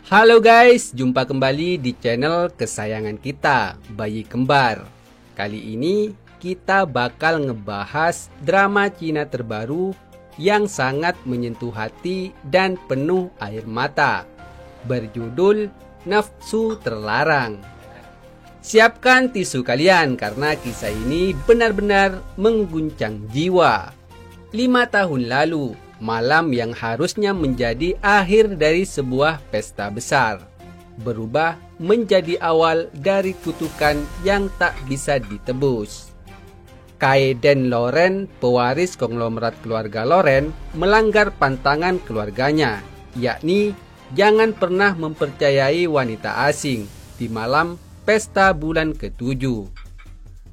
Halo guys, jumpa kembali di channel kesayangan kita, Bayi Kembar. Kali ini kita bakal ngebahas drama Cina terbaru yang sangat menyentuh hati dan penuh air mata, berjudul Nafsu Terlarang. Siapkan tisu kalian karena kisah ini benar-benar mengguncang jiwa. 5 tahun lalu, malam yang harusnya menjadi akhir dari sebuah pesta besar berubah menjadi awal dari kutukan yang tak bisa ditebus. Kaeden Loren, pewaris konglomerat keluarga Loren, melanggar pantangan keluarganya, yakni jangan pernah mempercayai wanita asing di malam pesta bulan ke-7.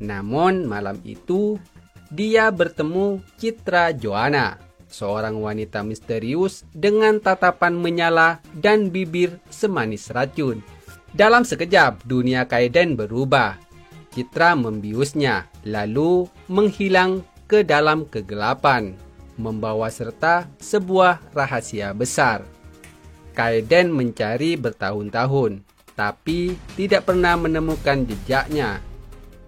Namun malam itu dia bertemu Citra Joanna, seorang wanita misterius dengan tatapan menyala dan bibir semanis racun. Dalam sekejap, dunia Kaeden berubah. Citra membiusnya, lalu menghilang ke dalam kegelapan, membawa serta sebuah rahasia besar. Kaeden mencari bertahun-tahun, tapi tidak pernah menemukan jejaknya.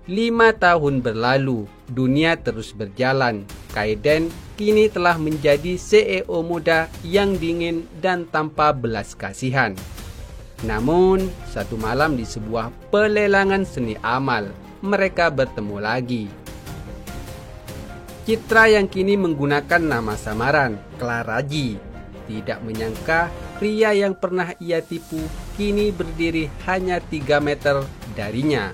5 tahun berlalu, dunia terus berjalan. Kaeden kini telah menjadi CEO muda yang dingin dan tanpa belas kasihan. Namun, satu malam di sebuah pelelangan seni amal, mereka bertemu lagi. Citra yang kini menggunakan nama samaran, Klaraji, tidak menyangka pria yang pernah ia tipu kini berdiri hanya 3 meter darinya.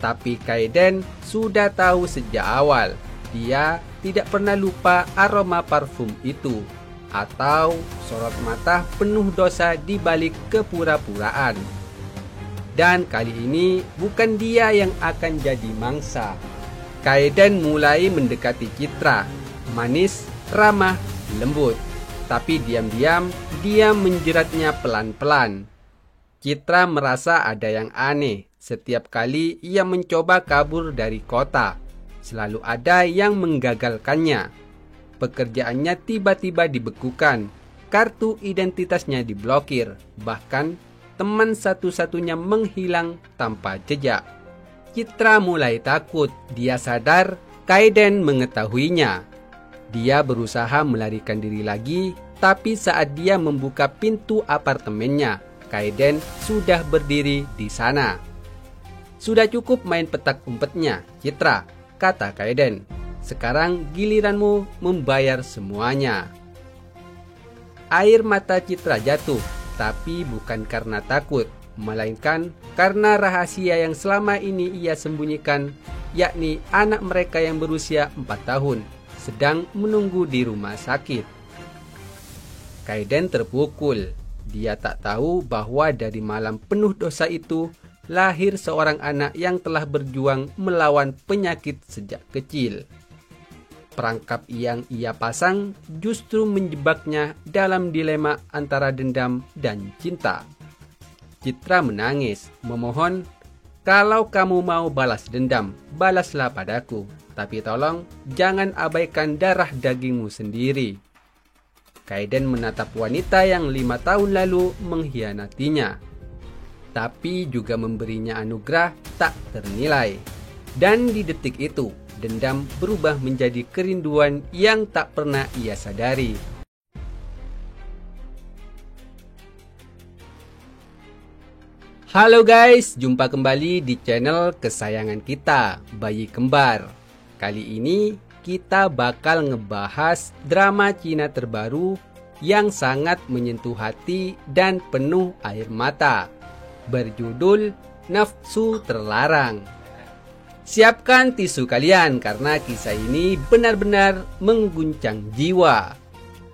Tapi Kaeden sudah tahu sejak awal, dia tidak pernah lupa aroma parfum itu, atau sorot mata penuh dosa di balik kepura-puraan. Dan kali ini bukan dia yang akan jadi mangsa. Kaeden mulai mendekati Citra, manis, ramah, lembut. Tapi diam-diam dia menjeratnya pelan-pelan. Citra merasa ada yang aneh. Setiap kali ia mencoba kabur dari kota, selalu ada yang menggagalkannya. Pekerjaannya tiba-tiba dibekukan, kartu identitasnya diblokir, bahkan teman satu-satunya menghilang tanpa jejak. Citra mulai takut. Dia sadar Kaeden mengetahuinya. Dia berusaha melarikan diri lagi, tapi saat dia membuka pintu apartemennya, Kaeden sudah berdiri di sana. Sudah cukup main petak umpetnya, Citra, kata Kaeden. Sekarang giliranmu membayar semuanya. Air mata Citra jatuh, tapi bukan karena takut, melainkan karena rahasia yang selama ini ia sembunyikan, yakni anak mereka yang berusia 4 tahun, sedang menunggu di rumah sakit. Kaeden terpukul. Dia tak tahu bahwa dari malam penuh dosa itu lahir seorang anak yang telah berjuang melawan penyakit sejak kecil. Perangkap yang ia pasang justru menjebaknya dalam dilema antara dendam dan cinta. Citra menangis, memohon, "Kalau kamu mau balas dendam, balaslah padaku. Tapi tolong jangan abaikan darah dagingmu sendiri." Kaeden menatap wanita yang 5 tahun lalu mengkhianatinya, tapi juga memberinya anugerah tak ternilai. Dan di detik itu, dendam berubah menjadi kerinduan yang tak pernah ia sadari. Halo guys, jumpa kembali di channel kesayangan kita, Bayi Kembar. Kali ini kita bakal ngebahas drama Cina terbaru yang sangat menyentuh hati dan penuh air mata, berjudul Nafsu Terlarang. Siapkan tisu kalian karena kisah ini benar-benar mengguncang jiwa.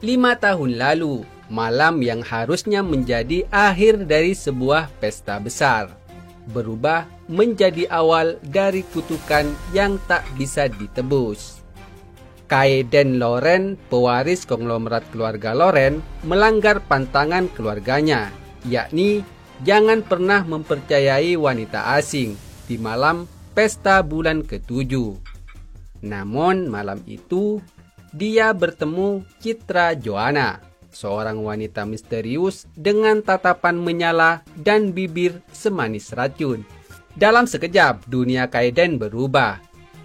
5 tahun lalu, malam yang harusnya menjadi akhir dari sebuah pesta besar berubah menjadi awal dari kutukan yang tak bisa ditebus. Kaeden Loren, pewaris konglomerat keluarga Loren, melanggar pantangan keluarganya, yakni jangan pernah mempercayai wanita asing di malam pesta bulan ke-7. Namun malam itu dia bertemu Citra Joanna, seorang wanita misterius dengan tatapan menyala dan bibir semanis racun. Dalam sekejap, dunia Kaeden berubah.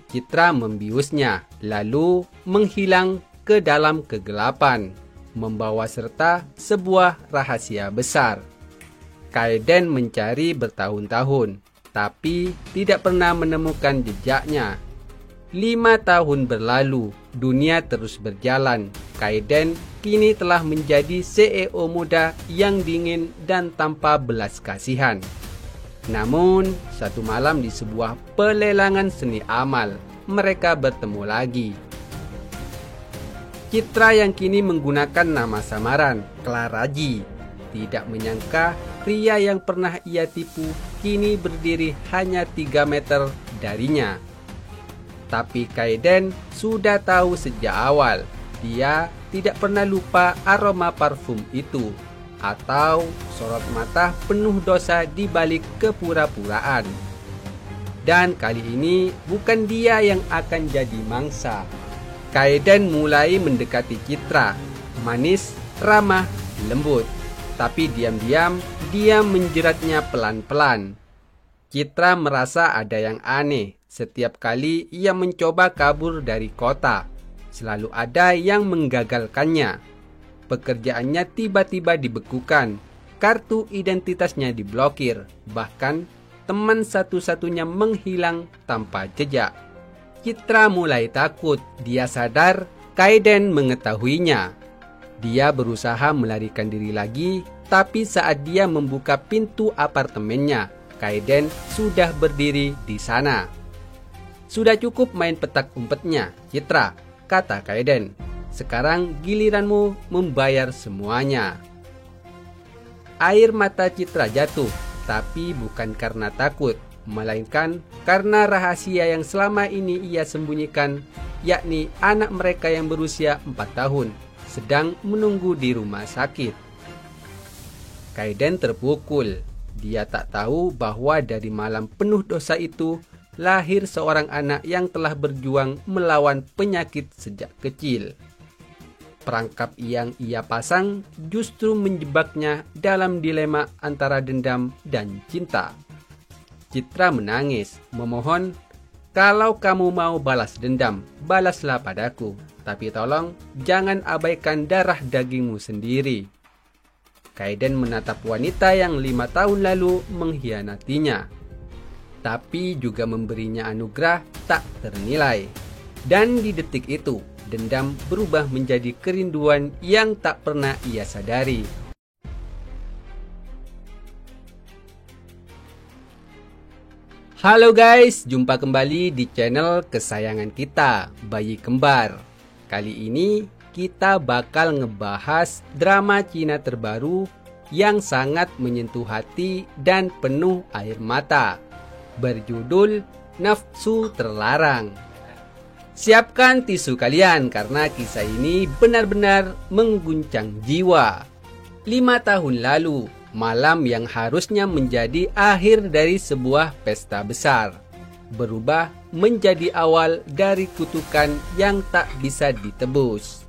Citra membiusnya, lalu menghilang ke dalam kegelapan, membawa serta sebuah rahasia besar. Kaeden mencari bertahun-tahun, tapi tidak pernah menemukan jejaknya. 5 tahun berlalu, dunia terus berjalan. Kaeden kini telah menjadi CEO muda yang dingin dan tanpa belas kasihan. Namun, satu malam di sebuah pelelangan seni amal, mereka bertemu lagi. Citra yang kini menggunakan nama samaran, Claraji, tidak menyangka pria yang pernah ia tipu kini berdiri hanya 3 meter darinya. Tapi Kaeden sudah tahu sejak awal, dia tidak pernah lupa aroma parfum itu, atau sorot mata penuh dosa di balik kepura-puraan. Dan kali ini bukan dia yang akan jadi mangsa. Kaeden mulai mendekati Citra, manis, ramah, lembut. Tapi diam-diam dia menjeratnya pelan-pelan. Citra merasa ada yang aneh. Setiap kali ia mencoba kabur dari kota, selalu ada yang menggagalkannya. Pekerjaannya tiba-tiba dibekukan, kartu identitasnya diblokir, bahkan teman satu-satunya menghilang tanpa jejak. Citra mulai takut. Dia sadar Kaeden mengetahuinya. Dia berusaha melarikan diri lagi, tapi saat dia membuka pintu apartemennya, Kaeden sudah berdiri di sana. Sudah cukup main petak umpetnya, Citra, kata Kaeden. Sekarang giliranmu membayar semuanya. Air mata Citra jatuh, tapi bukan karena takut, melainkan karena rahasia yang selama ini ia sembunyikan, yakni anak mereka yang berusia 4 tahun, sedang menunggu di rumah sakit. Kaeden terpukul. Dia tak tahu bahwa dari malam penuh dosa itu, lahir seorang anak yang telah berjuang melawan penyakit sejak kecil. Perangkap yang ia pasang justru menjebaknya dalam dilema antara dendam dan cinta. Citra menangis, memohon, "Kalau kamu mau balas dendam, balaslah padaku. Tapi tolong jangan abaikan darah dagingmu sendiri." Kaeden menatap wanita yang 5 tahun lalu mengkhianatinya, tapi juga memberinya anugerah tak ternilai. Dan di detik itu, dendam berubah menjadi kerinduan yang tak pernah ia sadari. Halo guys, jumpa kembali di channel kesayangan kita, Bayi Kembar. Kali ini kita bakal ngebahas drama Cina terbaru yang sangat menyentuh hati dan penuh air mata, berjudul Nafsu Terlarang. Siapkan tisu kalian karena kisah ini benar-benar mengguncang jiwa. 5 tahun lalu, malam yang harusnya menjadi akhir dari sebuah pesta besar, berubah menjadi awal dari kutukan yang tak bisa ditebus.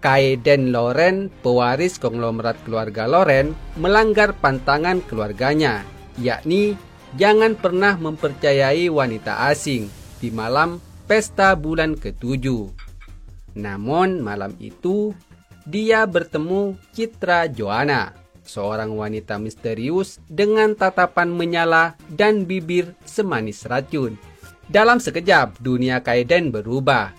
Kaeden Loren, pewaris konglomerat keluarga Loren, melanggar pantangan keluarganya, yakni jangan pernah mempercayai wanita asing di malam pesta bulan ke-7. Namun malam itu, dia bertemu Citra Joanna, seorang wanita misterius dengan tatapan menyala dan bibir semanis racun. Dalam sekejap, dunia Kaeden berubah.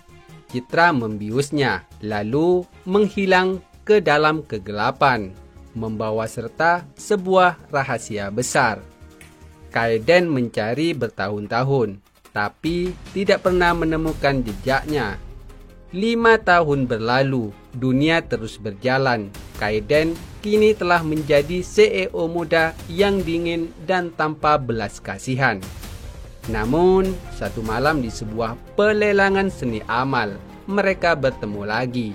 Citra membiusnya, lalu menghilang ke dalam kegelapan, membawa serta sebuah rahasia besar. Kaeden mencari bertahun-tahun, tapi tidak pernah menemukan jejaknya. 5 tahun berlalu, dunia terus berjalan. Kaeden kini telah menjadi CEO muda yang dingin dan tanpa belas kasihan. Namun, satu malam di sebuah pelelangan seni amal, mereka bertemu lagi.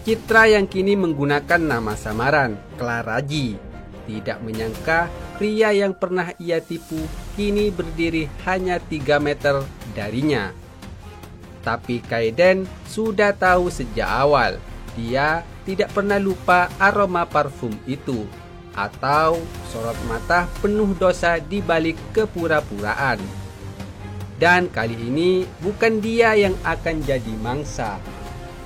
Citra yang kini menggunakan nama samaran, Claraji, tidak menyangka pria yang pernah ia tipu kini berdiri hanya 3 meter darinya. Tapi Kaeden sudah tahu sejak awal, dia tidak pernah lupa aroma parfum itu atau sorot mata penuh dosa di balik kepura-puraan. Dan kali ini bukan dia yang akan jadi mangsa.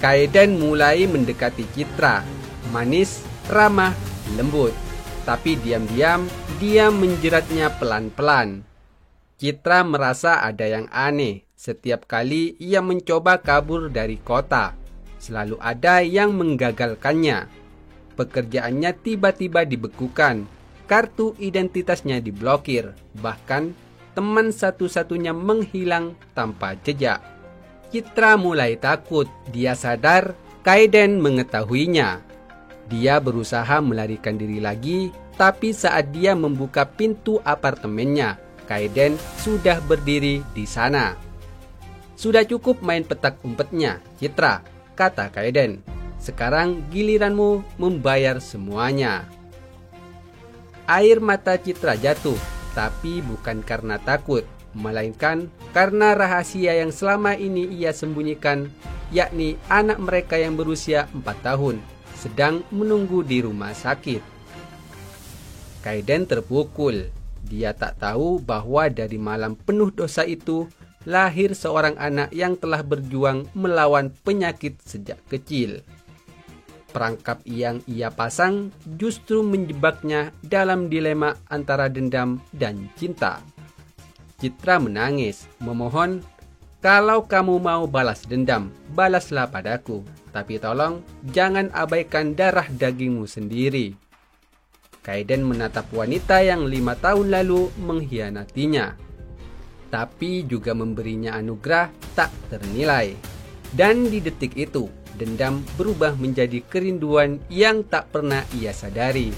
Kaeden mulai mendekati Citra, manis, ramah, lembut. Tapi diam-diam dia menjeratnya pelan-pelan. Citra merasa ada yang aneh. Setiap kali ia mencoba kabur dari kota, selalu ada yang menggagalkannya. Pekerjaannya tiba-tiba dibekukan, kartu identitasnya diblokir, bahkan teman satu-satunya menghilang tanpa jejak. Citra mulai takut. Dia sadar Kaeden mengetahuinya. Dia berusaha melarikan diri lagi, tapi saat dia membuka pintu apartemennya, Kaeden sudah berdiri di sana. "Sudah cukup main petak umpetnya, Citra," kata Kaeden. "Sekarang giliranmu membayar semuanya." Air mata Citra jatuh, tapi bukan karena takut, melainkan karena rahasia yang selama ini ia sembunyikan, yakni anak mereka yang berusia 4 tahun sedang menunggu di rumah sakit. Kaeden terpukul. Dia tak tahu bahwa dari malam penuh dosa itu lahir seorang anak yang telah berjuang melawan penyakit sejak kecil. Perangkap yang ia pasang justru menjebaknya dalam dilema antara dendam dan cinta. Citra menangis, memohon, "Kalau kamu mau balas dendam, balaslah padaku. Tapi tolong jangan abaikan darah dagingmu sendiri." Kaeden menatap wanita yang 5 tahun lalu mengkhianatinya, tapi juga memberinya anugerah tak ternilai. Dan di detik itu, dendam berubah menjadi kerinduan yang tak pernah ia sadari.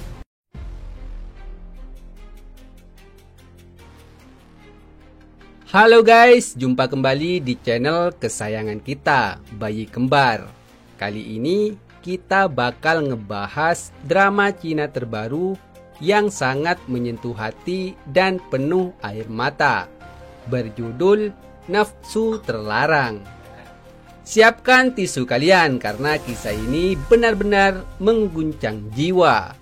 Halo guys, jumpa kembali di channel kesayangan kita, Bayi Kembar. Kali ini kita bakal ngebahas drama Cina terbaru yang sangat menyentuh hati dan penuh air mata, berjudul Nafsu Terlarang. Siapkan tisu kalian karena kisah ini benar-benar mengguncang jiwa.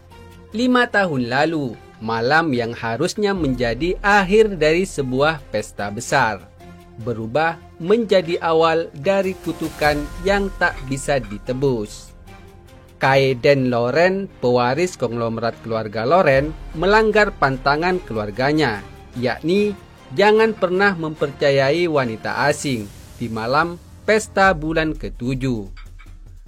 5 tahun lalu, malam yang harusnya menjadi akhir dari sebuah pesta besar, berubah menjadi awal dari kutukan yang tak bisa ditebus. Kaeden Loren, pewaris konglomerat keluarga Loren, melanggar pantangan keluarganya, yakni jangan pernah mempercayai wanita asing di malam pesta bulan ke-7.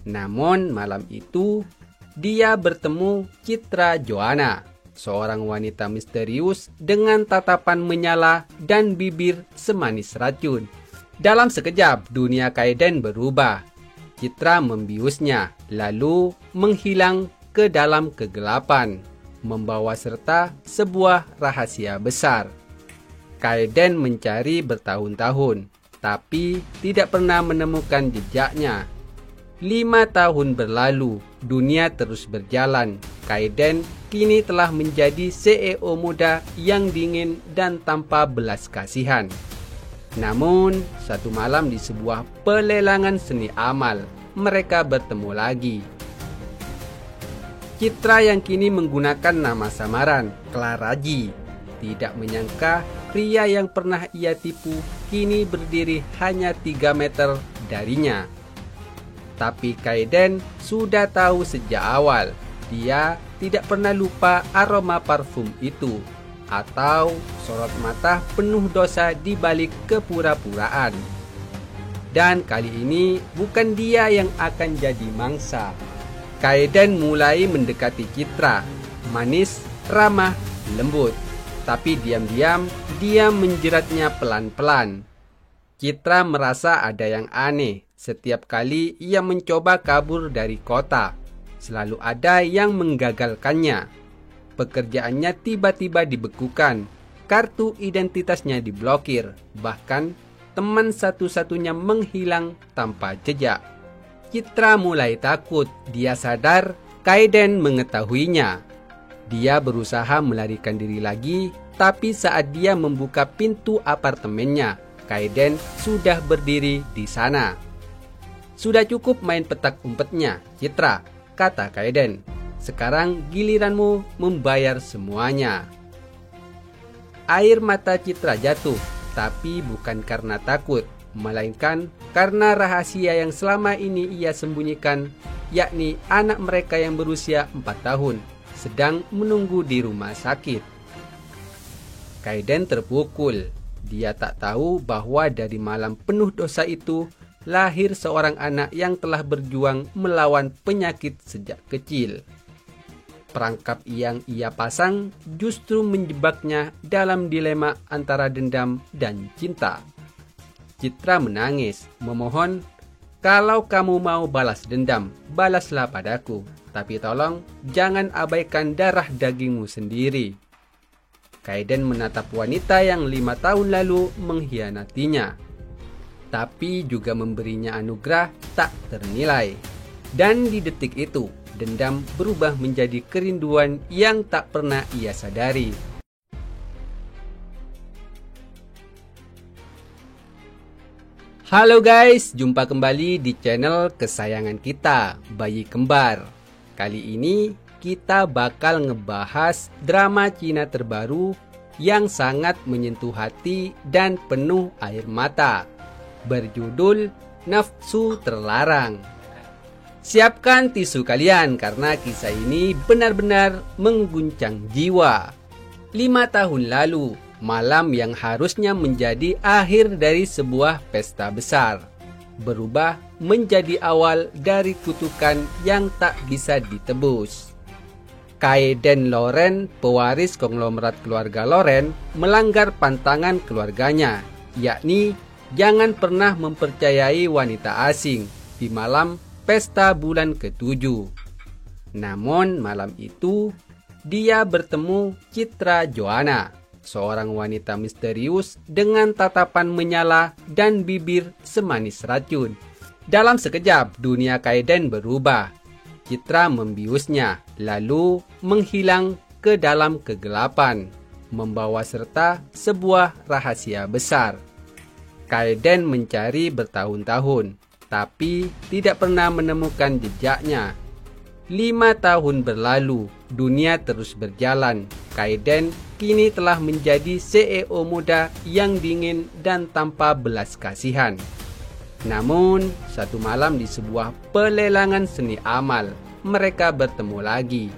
Namun malam itu, dia bertemu Citra Joanna, seorang wanita misterius dengan tatapan menyala dan bibir semanis racun. Dalam sekejap, dunia Kaeden berubah. Citra membiusnya, lalu menghilang ke dalam kegelapan, membawa serta sebuah rahasia besar. Kaeden mencari bertahun-tahun, tapi tidak pernah menemukan jejaknya. 5 tahun berlalu, dunia terus berjalan. Kaeden kini telah menjadi CEO muda yang dingin dan tanpa belas kasihan. Namun, satu malam di sebuah pelelangan seni amal, mereka bertemu lagi. Citra yang kini menggunakan nama samaran, Klaraji, tidak menyangka pria yang pernah ia tipu kini berdiri hanya 3 meter darinya. Tapi Kaeden sudah tahu sejak awal, dia tidak pernah lupa aroma parfum itu atau sorot mata penuh dosa di balik kepura-puraan. Dan kali ini bukan dia yang akan jadi mangsa. Kaeden mulai mendekati Citra, manis, ramah, lembut. Tapi diam-diam dia menjeratnya pelan-pelan. Citra merasa ada yang aneh. Setiap kali ia mencoba kabur dari kota, selalu ada yang menggagalkannya. Pekerjaannya tiba-tiba dibekukan, kartu identitasnya diblokir, bahkan teman satu-satunya menghilang tanpa jejak. Citra mulai takut. Dia sadar Kaeden mengetahuinya. Dia berusaha melarikan diri lagi, tapi saat dia membuka pintu apartemennya, Kaeden sudah berdiri di sana. Sudah cukup main petak umpetnya, Citra, kata Kaeden. Sekarang giliranmu membayar semuanya. Air mata Citra jatuh, tapi bukan karena takut, melainkan karena rahasia yang selama ini ia sembunyikan, yakni anak mereka yang berusia 4 tahun, sedang menunggu di rumah sakit. Kaeden terpukul. Dia tak tahu bahwa dari malam penuh dosa itu lahir seorang anak yang telah berjuang melawan penyakit sejak kecil. Perangkap yang ia pasang justru menjebaknya dalam dilema antara dendam dan cinta. Citra menangis, memohon, "Kalau kamu mau balas dendam, balaslah padaku. Tapi tolong jangan abaikan darah dagingmu sendiri." Kaeden menatap wanita yang 5 tahun lalu mengkhianatinya, tapi juga memberinya anugerah tak ternilai. Dan di detik itu, dendam berubah menjadi kerinduan yang tak pernah ia sadari. Halo guys, jumpa kembali di channel kesayangan kita, Bayi Kembar. Kali ini kita bakal ngebahas drama Cina terbaru yang sangat menyentuh hati dan penuh air mata, berjudul Nafsu Terlarang. Siapkan tisu kalian karena kisah ini benar-benar mengguncang jiwa. 5 tahun lalu, malam yang harusnya menjadi akhir dari sebuah pesta besar, berubah menjadi awal dari kutukan yang tak bisa ditebus. Kaeden Loren, pewaris konglomerat keluarga Loren, melanggar pantangan keluarganya, yakni jangan pernah mempercayai wanita asing di malam pesta bulan ke-7. Namun malam itu, dia bertemu Citra Joanna, seorang wanita misterius dengan tatapan menyala dan bibir semanis racun. Dalam sekejap, dunia Kaeden berubah. Citra membiusnya, lalu menghilang ke dalam kegelapan, membawa serta sebuah rahasia besar. Kaeden mencari bertahun-tahun, tapi tidak pernah menemukan jejaknya. 5 tahun berlalu, dunia terus berjalan. Kaeden kini telah menjadi CEO muda yang dingin dan tanpa belas kasihan. Namun, satu malam di sebuah pelelangan seni amal, mereka bertemu lagi.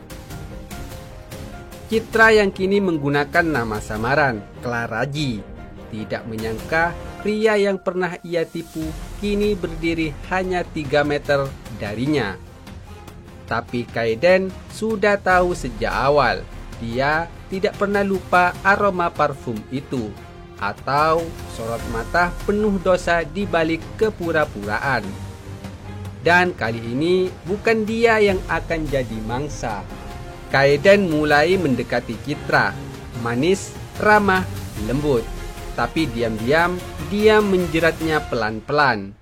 Citra yang kini menggunakan nama samaran, Claraji, tidak menyangka pria yang pernah ia tipu kini berdiri hanya 3 meter darinya. Tapi Kaeden sudah tahu sejak awal, dia tidak pernah lupa aroma parfum itu, atau sorot mata penuh dosa di balik kepura-puraan. Dan kali ini bukan dia yang akan jadi mangsa. Kaeden mulai mendekati Citra, manis, ramah, lembut. Tapi diam-diam dia menjeratnya pelan-pelan.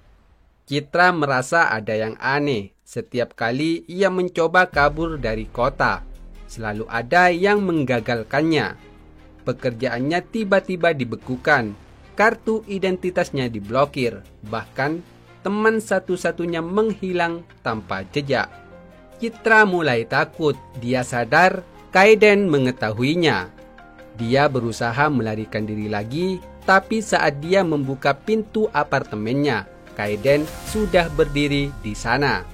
Citra merasa ada yang aneh. Setiap kali ia mencoba kabur dari kota, selalu ada yang menggagalkannya. Pekerjaannya tiba-tiba dibekukan, kartu identitasnya diblokir, bahkan teman satu-satunya menghilang tanpa jejak. Citra mulai takut. Dia sadar Kaeden mengetahuinya. Dia berusaha melarikan diri lagi, tapi saat dia membuka pintu apartemennya, Kaeden sudah berdiri di sana.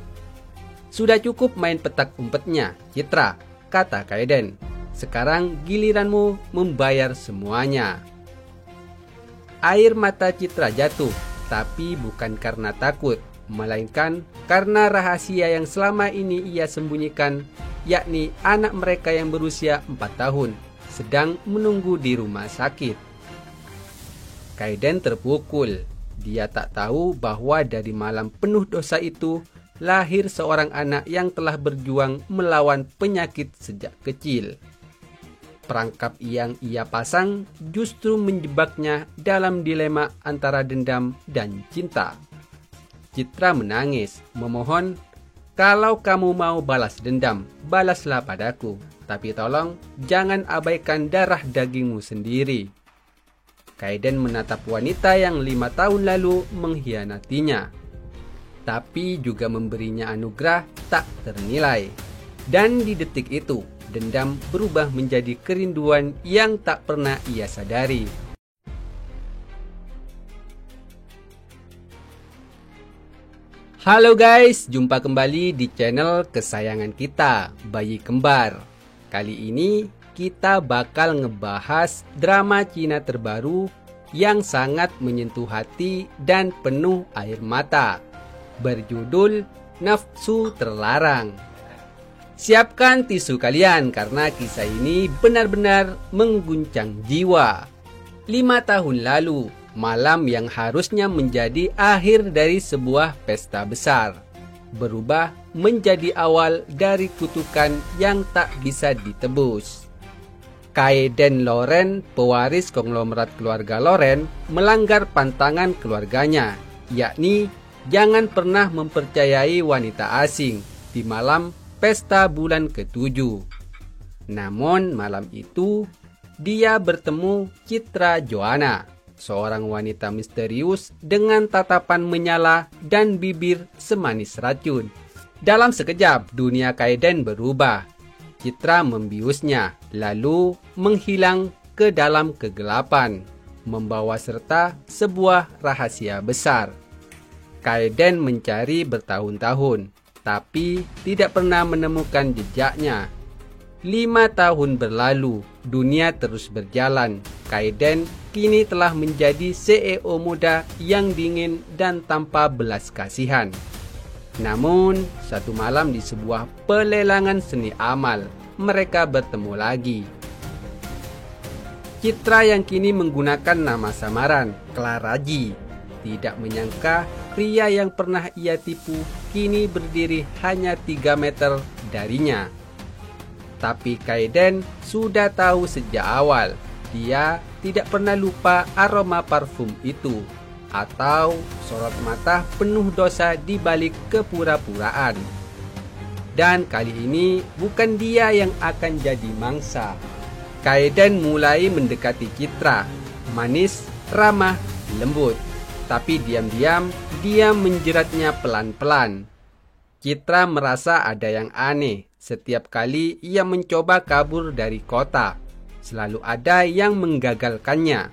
Sudah cukup main petak umpetnya, Citra, kata Kaeden. Sekarang giliranmu membayar semuanya. Air mata Citra jatuh, tapi bukan karena takut, melainkan karena rahasia yang selama ini ia sembunyikan, yakni anak mereka yang berusia 4 tahun, sedang menunggu di rumah sakit. Kaeden terpukul. Dia tak tahu bahwa dari malam penuh dosa itu lahir seorang anak yang telah berjuang melawan penyakit sejak kecil. Perangkap yang ia pasang justru menjebaknya dalam dilema antara dendam dan cinta. Citra menangis, memohon, "Kalau kamu mau balas dendam, balaslah padaku. Tapi tolong jangan abaikan darah dagingmu sendiri." Kaeden menatap wanita yang 5 tahun lalu mengkhianatinya, tapi juga memberinya anugerah tak ternilai. Dan di detik itu, dendam berubah menjadi kerinduan yang tak pernah ia sadari. Halo guys, jumpa kembali di channel kesayangan kita, Bayi Kembar. Kali ini kita bakal ngebahas drama Cina terbaru yang sangat menyentuh hati dan penuh air mata, berjudul Nafsu Terlarang. Siapkan tisu kalian karena kisah ini benar-benar mengguncang jiwa. 5 tahun lalu, malam yang harusnya menjadi akhir dari sebuah pesta besar berubah menjadi awal dari kutukan yang tak bisa ditebus. Kaiden Loren, pewaris konglomerat keluarga Loren, melanggar pantangan keluarganya, yakni jangan pernah mempercayai wanita asing di malam pesta bulan ke-7. Namun malam itu dia bertemu Citra Joanna, seorang wanita misterius dengan tatapan menyala dan bibir semanis racun. Dalam sekejap, dunia Kaiden berubah. Citra membiusnya, lalu menghilang ke dalam kegelapan, membawa serta sebuah rahasia besar. Kaiden mencari bertahun-tahun, tapi tidak pernah menemukan jejaknya. 5 tahun berlalu, dunia terus berjalan. Kaiden kini telah menjadi CEO muda yang dingin dan tanpa belas kasihan. Namun, satu malam di sebuah pelelangan seni amal, mereka bertemu lagi. Citra yang kini menggunakan nama samaran, Claraji, tidak menyangka pria yang pernah ia tipu kini berdiri hanya 3 meter darinya. Tapi Kaiden sudah tahu sejak awal, dia tidak pernah lupa aroma parfum itu, atau sorot mata penuh dosa di balik kepura-puraan. Dan kali ini bukan dia yang akan jadi mangsa. Kaiden mulai mendekati Citra, manis, ramah, lembut. Tapi diam-diam dia menjeratnya pelan-pelan. Citra merasa ada yang aneh. Setiap kali ia mencoba kabur dari kota, selalu ada yang menggagalkannya.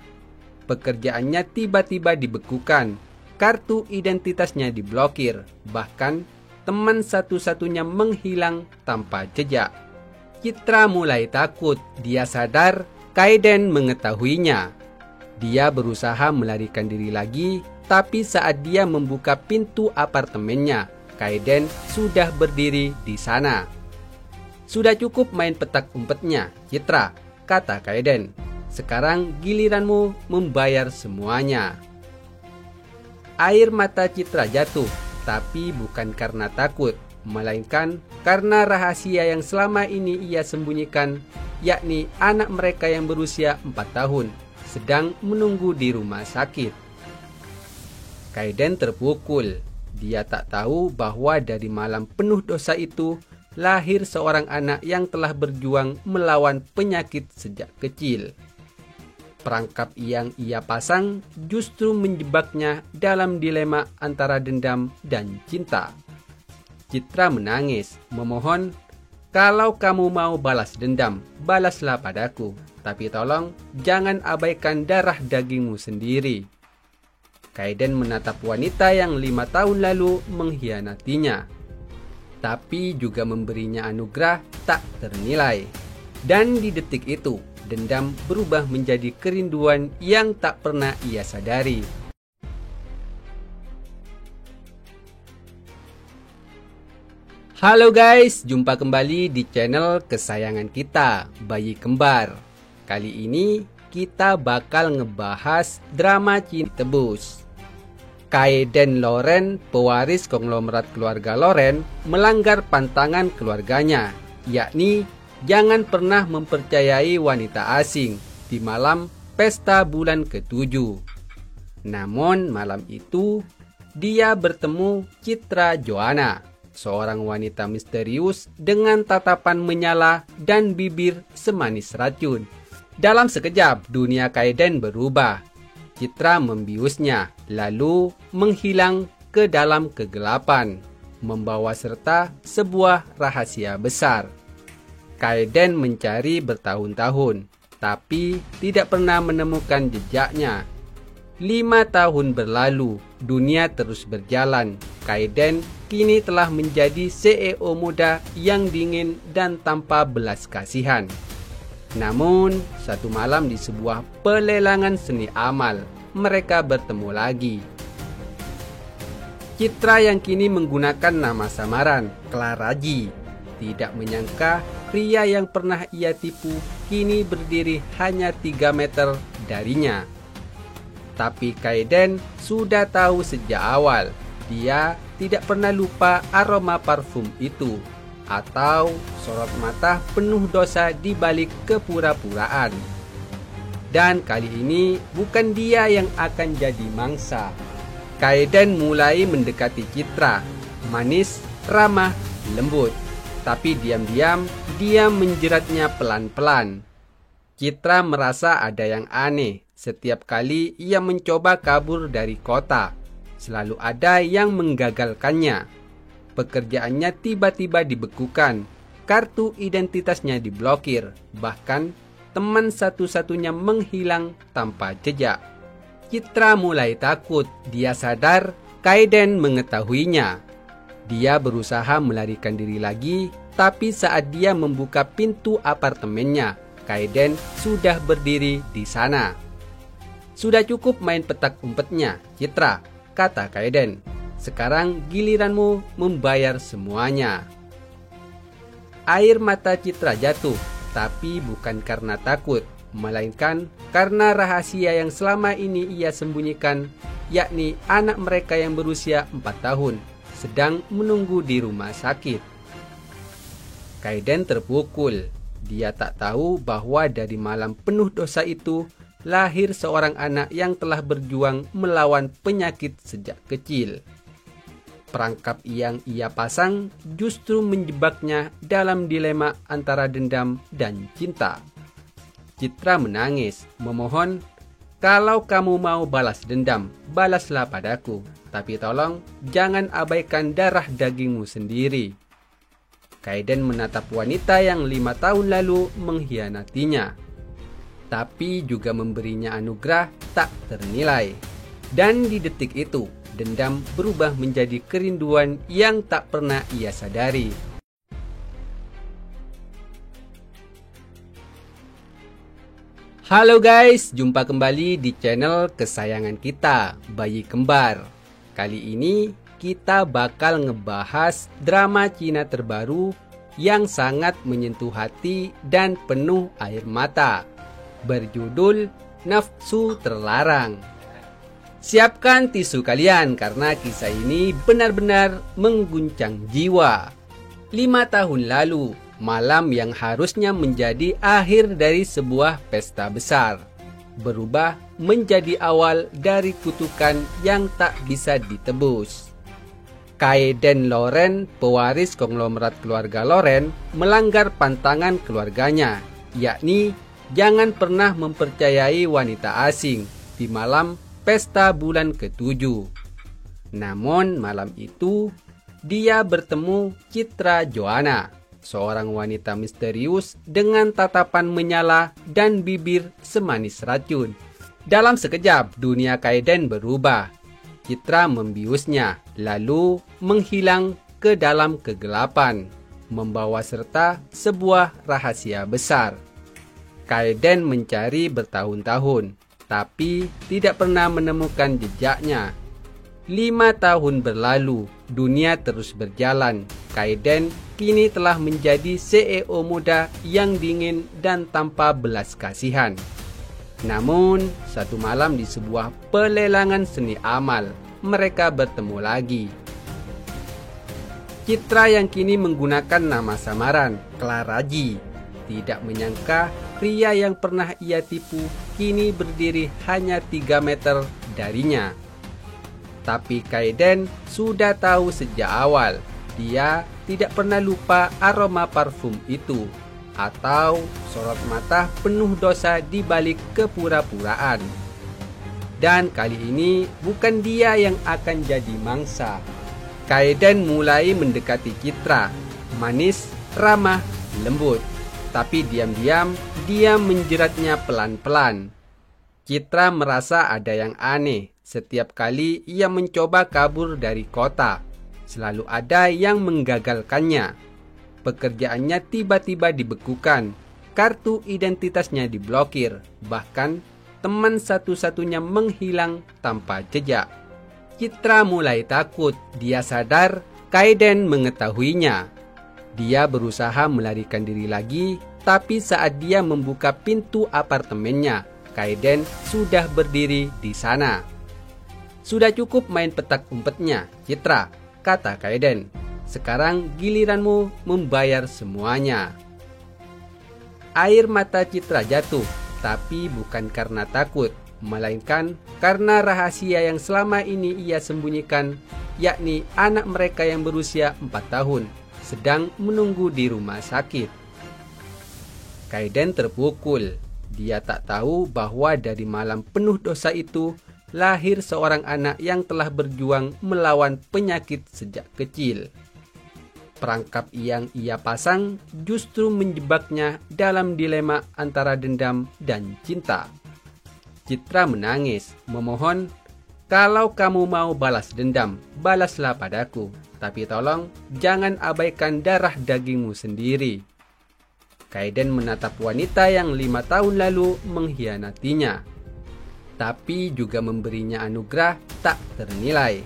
Pekerjaannya tiba-tiba dibekukan, kartu identitasnya diblokir, bahkan teman satu-satunya menghilang tanpa jejak. Citra mulai takut. Dia sadar Kaiden mengetahuinya. Dia berusaha melarikan diri lagi, tapi saat dia membuka pintu apartemennya, Kaiden sudah berdiri di sana. Sudah cukup main petak umpetnya, Citra, kata Kaiden. Sekarang giliranmu membayar semuanya. Air mata Citra jatuh, tapi bukan karena takut, melainkan karena rahasia yang selama ini ia sembunyikan, yakni anak mereka yang berusia 4 tahun, sedang menunggu di rumah sakit. Kaiden terpukul. Dia tak tahu bahwa dari malam penuh dosa itu lahir seorang anak yang telah berjuang melawan penyakit sejak kecil. Perangkap yang ia pasang justru menjebaknya dalam dilema antara dendam dan cinta. Citra menangis, memohon, "Kalau kamu mau balas dendam, balaslah padaku. Tapi tolong jangan abaikan darah dagingmu sendiri." Kaiden menatap wanita yang 5 tahun lalu mengkhianatinya, tapi juga memberinya anugerah tak ternilai. Dan di detik itu, dendam berubah menjadi kerinduan yang tak pernah ia sadari. Halo guys, jumpa kembali di channel kesayangan kita, Bayi Kembar. Kali ini kita bakal ngebahas drama Cina tebus. Kaiden Loren, pewaris konglomerat keluarga Loren, melanggar pantangan keluarganya, yakni jangan pernah mempercayai wanita asing di malam pesta bulan ke-7. Namun malam itu, dia bertemu Citra Joanna, seorang wanita misterius dengan tatapan menyala dan bibir semanis racun. Dalam sekejap, dunia Kaiden berubah. Citra membiusnya, lalu menghilang ke dalam kegelapan, membawa serta sebuah rahasia besar. Kaeden mencari bertahun-tahun, tapi tidak pernah menemukan jejaknya. 5 tahun berlalu, dunia terus berjalan. Kaeden kini telah menjadi CEO muda yang dingin dan tanpa belas kasihan. Namun, satu malam di sebuah pelelangan seni amal, mereka bertemu lagi. Citra yang kini menggunakan nama samaran, Claraji, tidak menyangka pria yang pernah ia tipu kini berdiri hanya 3 meter darinya. Tapi Kaeden sudah tahu sejak awal, dia tidak pernah lupa aroma parfum itu, atau sorot mata penuh dosa di balik kepura-puraan. Dan kali ini bukan dia yang akan jadi mangsa. Kaeden mulai mendekati Citra, manis, ramah, lembut. Tapi diam-diam dia menjeratnya pelan-pelan. Citra merasa ada yang aneh. Setiap kali ia mencoba kabur dari kota, selalu ada yang menggagalkannya. Pekerjaannya tiba-tiba dibekukan, kartu identitasnya diblokir, bahkan teman satu-satunya menghilang tanpa jejak. Citra mulai takut. Dia sadar Kaeden mengetahuinya. Dia berusaha melarikan diri lagi, tapi saat dia membuka pintu apartemennya, Kaeden sudah berdiri di sana. Sudah cukup main petak umpetnya, Citra, kata Kaeden. Sekarang giliranmu membayar semuanya. Air mata Citra jatuh, tapi bukan karena takut, melainkan karena rahasia yang selama ini ia sembunyikan, yakni anak mereka yang berusia 4 tahun, sedang menunggu di rumah sakit. Kaeden terpukul. Dia tak tahu bahwa dari malam penuh dosa itu, lahir seorang anak yang telah berjuang melawan penyakit sejak kecil. Perangkap yang ia pasang justru menjebaknya dalam dilema antara dendam dan cinta. Citra menangis, memohon, "Kalau kamu mau balas dendam, balaslah padaku. Tapi tolong jangan abaikan darah dagingmu sendiri." Kaeden menatap wanita yang 5 tahun lalu mengkhianatinya, tapi juga memberinya anugerah tak ternilai. Dan di detik itu, dendam berubah menjadi kerinduan yang tak pernah ia sadari. Halo guys, jumpa kembali di channel kesayangan kita, Bayi Kembar. Kali ini kita bakal ngebahas drama Cina terbaru yang sangat menyentuh hati dan penuh air mata, berjudul Nafsu Terlarang. Siapkan tisu kalian karena kisah ini benar-benar mengguncang jiwa. 5 tahun lalu, malam yang harusnya menjadi akhir dari sebuah pesta besar, berubah menjadi awal dari kutukan yang tak bisa ditebus. Kaeden Loren, pewaris konglomerat keluarga Loren, melanggar pantangan keluarganya, yakni jangan pernah mempercayai wanita asing di malam pesta bulan ke-7. Namun malam itu, dia bertemu Citra Joanna, seorang wanita misterius dengan tatapan menyala dan bibir semanis racun. Dalam sekejap, dunia Kaeden berubah. Citra membiusnya, lalu menghilang ke dalam kegelapan, membawa serta sebuah rahasia besar. Kaeden mencari bertahun-tahun, tapi tidak pernah menemukan jejaknya. 5 tahun berlalu, dunia terus berjalan. Kaeden kini telah menjadi CEO muda yang dingin dan tanpa belas kasihan. Namun, satu malam di sebuah pelelangan seni amal, mereka bertemu lagi. Citra yang kini menggunakan nama samaran, Claraji, tidak menyangka pria yang pernah ia tipu kini berdiri hanya 3 meter darinya. Tapi Kaeden sudah tahu sejak awal, dia tidak pernah lupa aroma parfum itu, atau sorot mata penuh dosa di balik kepura-puraan. Dan kali ini bukan dia yang akan jadi mangsa. Kaeden mulai mendekati Citra, manis, ramah, lembut. Tapi diam-diam dia menjeratnya pelan-pelan. Citra merasa ada yang aneh. Setiap kali ia mencoba kabur dari kota, selalu ada yang menggagalkannya. Pekerjaannya tiba-tiba dibekukan, kartu identitasnya diblokir, bahkan teman satu-satunya menghilang tanpa jejak. Citra mulai takut. Dia sadar Kaeden mengetahuinya. Dia berusaha melarikan diri lagi, tapi saat dia membuka pintu apartemennya, Kaeden sudah berdiri di sana. "Sudah cukup main petak umpetnya, Citra," kata Kaeden. "Sekarang giliranmu membayar semuanya." Air mata Citra jatuh, tapi bukan karena takut, melainkan karena rahasia yang selama ini ia sembunyikan, yakni anak mereka yang berusia 4 tahun sedang menunggu di rumah sakit. Kaeden terpukul. Dia tak tahu bahwa dari malam penuh dosa itu lahir seorang anak yang telah berjuang melawan penyakit sejak kecil. Perangkap yang ia pasang justru menjebaknya dalam dilema antara dendam dan cinta. Citra menangis, memohon, "Kalau kamu mau balas dendam, balaslah padaku. Tapi tolong jangan abaikan darah dagingmu sendiri." Kaeden menatap wanita yang 5 tahun lalu mengkhianatinya, tapi juga memberinya anugerah tak ternilai.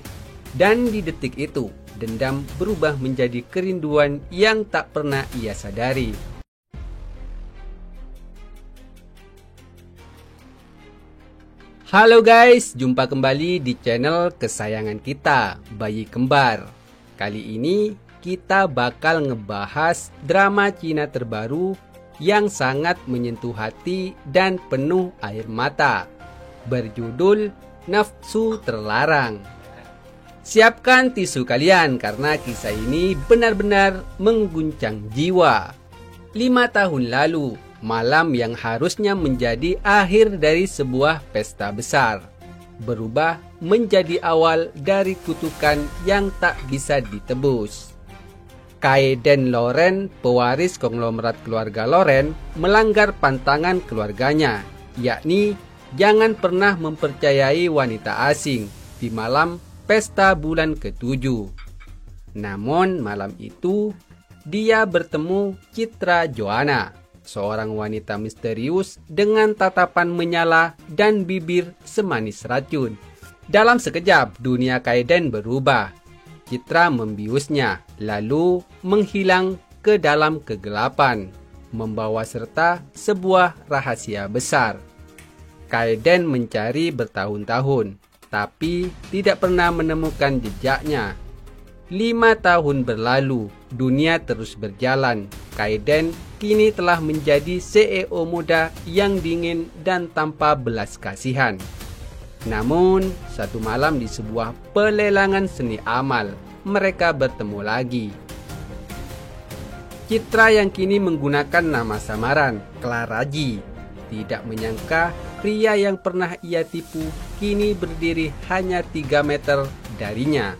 Dan di detik itu, dendam berubah menjadi kerinduan yang tak pernah ia sadari. Halo guys, jumpa kembali di channel kesayangan kita, Bayi Kembar. Kali ini kita bakal ngebahas drama Cina terbaru yang sangat menyentuh hati dan penuh air mata, berjudul Nafsu Terlarang. Siapkan tisu kalian karena kisah ini benar-benar mengguncang jiwa. 5 tahun lalu, malam yang harusnya menjadi akhir dari sebuah pesta besar, berubah menjadi awal dari kutukan yang tak bisa ditebus. Kaeden Loren, pewaris konglomerat keluarga Loren, melanggar pantangan keluarganya, yakni jangan pernah mempercayai wanita asing di malam pesta bulan ke-7. Namun malam itu, dia bertemu Citra Joanna, seorang wanita misterius dengan tatapan menyala dan bibir semanis racun. Dalam sekejap, dunia Kaeden berubah. Citra membiusnya, lalu menghilang ke dalam kegelapan, membawa serta sebuah rahasia besar. Kaeden mencari bertahun-tahun, tapi tidak pernah menemukan jejaknya. 5 tahun berlalu, dunia terus berjalan. Kaeden kini telah menjadi CEO muda yang dingin dan tanpa belas kasihan. Namun, satu malam di sebuah pelelangan seni amal, mereka bertemu lagi. Citra yang kini menggunakan nama samaran, Claraji, tidak menyangka pria yang pernah ia tipu kini berdiri hanya 3 meter darinya.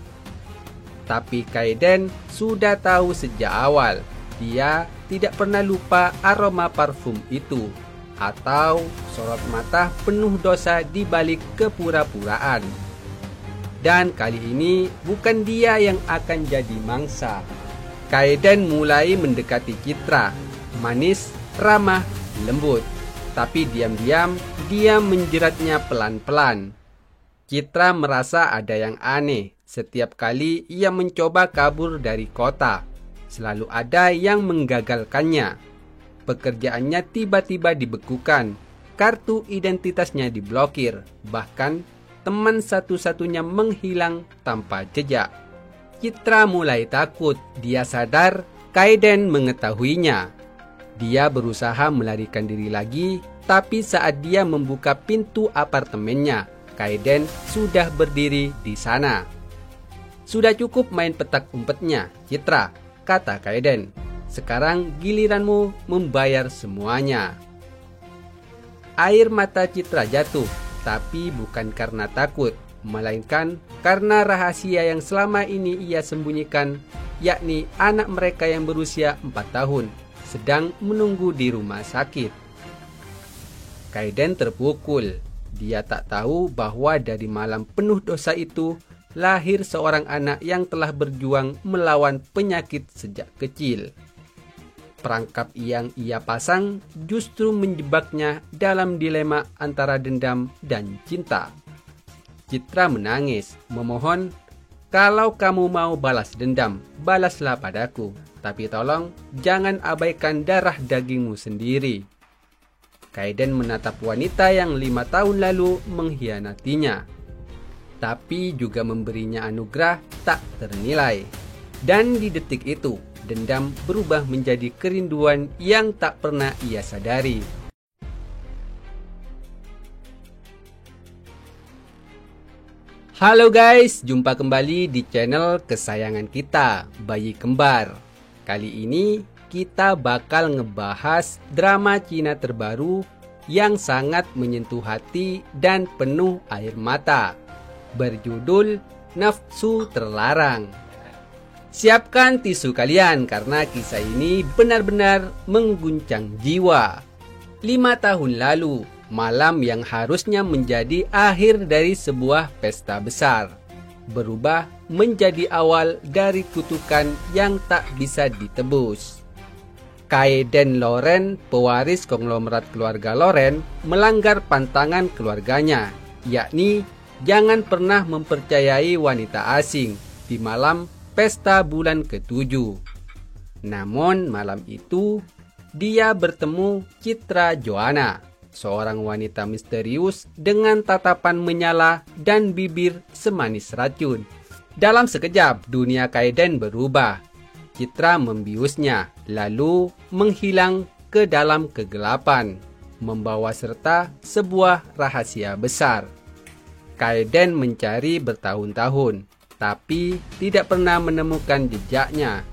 Tapi Kaeden sudah tahu sejak awal, dia tidak pernah lupa aroma parfum itu, atau sorot mata penuh dosa di balik kepura-puraan. Dan kali ini bukan dia yang akan jadi mangsa. Kaeden mulai mendekati Citra, manis, ramah, lembut. Tapi diam-diam dia menjeratnya pelan-pelan. Citra merasa ada yang aneh. Setiap kali ia mencoba kabur dari kota, selalu ada yang menggagalkannya. Pekerjaannya tiba-tiba dibekukan, kartu identitasnya diblokir, bahkan teman satu-satunya menghilang tanpa jejak. Citra mulai takut. Dia sadar Kaeden mengetahuinya. Dia berusaha melarikan diri lagi, tapi saat dia membuka pintu apartemennya, Kaeden sudah berdiri di sana. "Sudah cukup main petak umpetnya, Citra," kata Kaeden. "Sekarang giliranmu membayar semuanya." Air mata Citra jatuh, tapi bukan karena takut, melainkan karena rahasia yang selama ini ia sembunyikan, yakni anak mereka yang berusia 4 tahun sedang menunggu di rumah sakit. Kaiden terpukul. Dia tak tahu bahwa dari malam penuh dosa itu lahir seorang anak yang telah berjuang melawan penyakit sejak kecil. Perangkap yang ia pasang justru menjebaknya dalam dilema antara dendam dan cinta. Citra menangis, memohon, "Kalau kamu mau balas dendam, balaslah padaku. Tapi tolong jangan abaikan darah dagingmu sendiri." Kaiden menatap wanita yang 5 tahun lalu mengkhianatinya, tapi juga memberinya anugerah tak ternilai. Dan di detik itu, dendam berubah menjadi kerinduan yang tak pernah ia sadari. Halo guys, jumpa kembali di channel kesayangan kita, Bayi Kembar. Kali ini kita bakal ngebahas drama Cina terbaru yang sangat menyentuh hati dan penuh air mata, berjudul Nafsu Terlarang. Siapkan tisu kalian karena kisah ini benar-benar mengguncang jiwa. 5 tahun lalu, malam yang harusnya menjadi akhir dari sebuah pesta besar, berubah menjadi awal dari kutukan yang tak bisa ditebus. Kaiden Loren, pewaris konglomerat keluarga Loren, melanggar pantangan keluarganya, yakni jangan pernah mempercayai wanita asing di malam pesta bulan ke-7. Namun malam itu, dia bertemu Citra Joanna, seorang wanita misterius dengan tatapan menyala dan bibir semanis racun. Dalam sekejap, dunia Kaiden berubah. Citra membiusnya, lalu menghilang ke dalam kegelapan, membawa serta sebuah rahasia besar. Kaiden mencari bertahun-tahun, tapi tidak pernah menemukan jejaknya.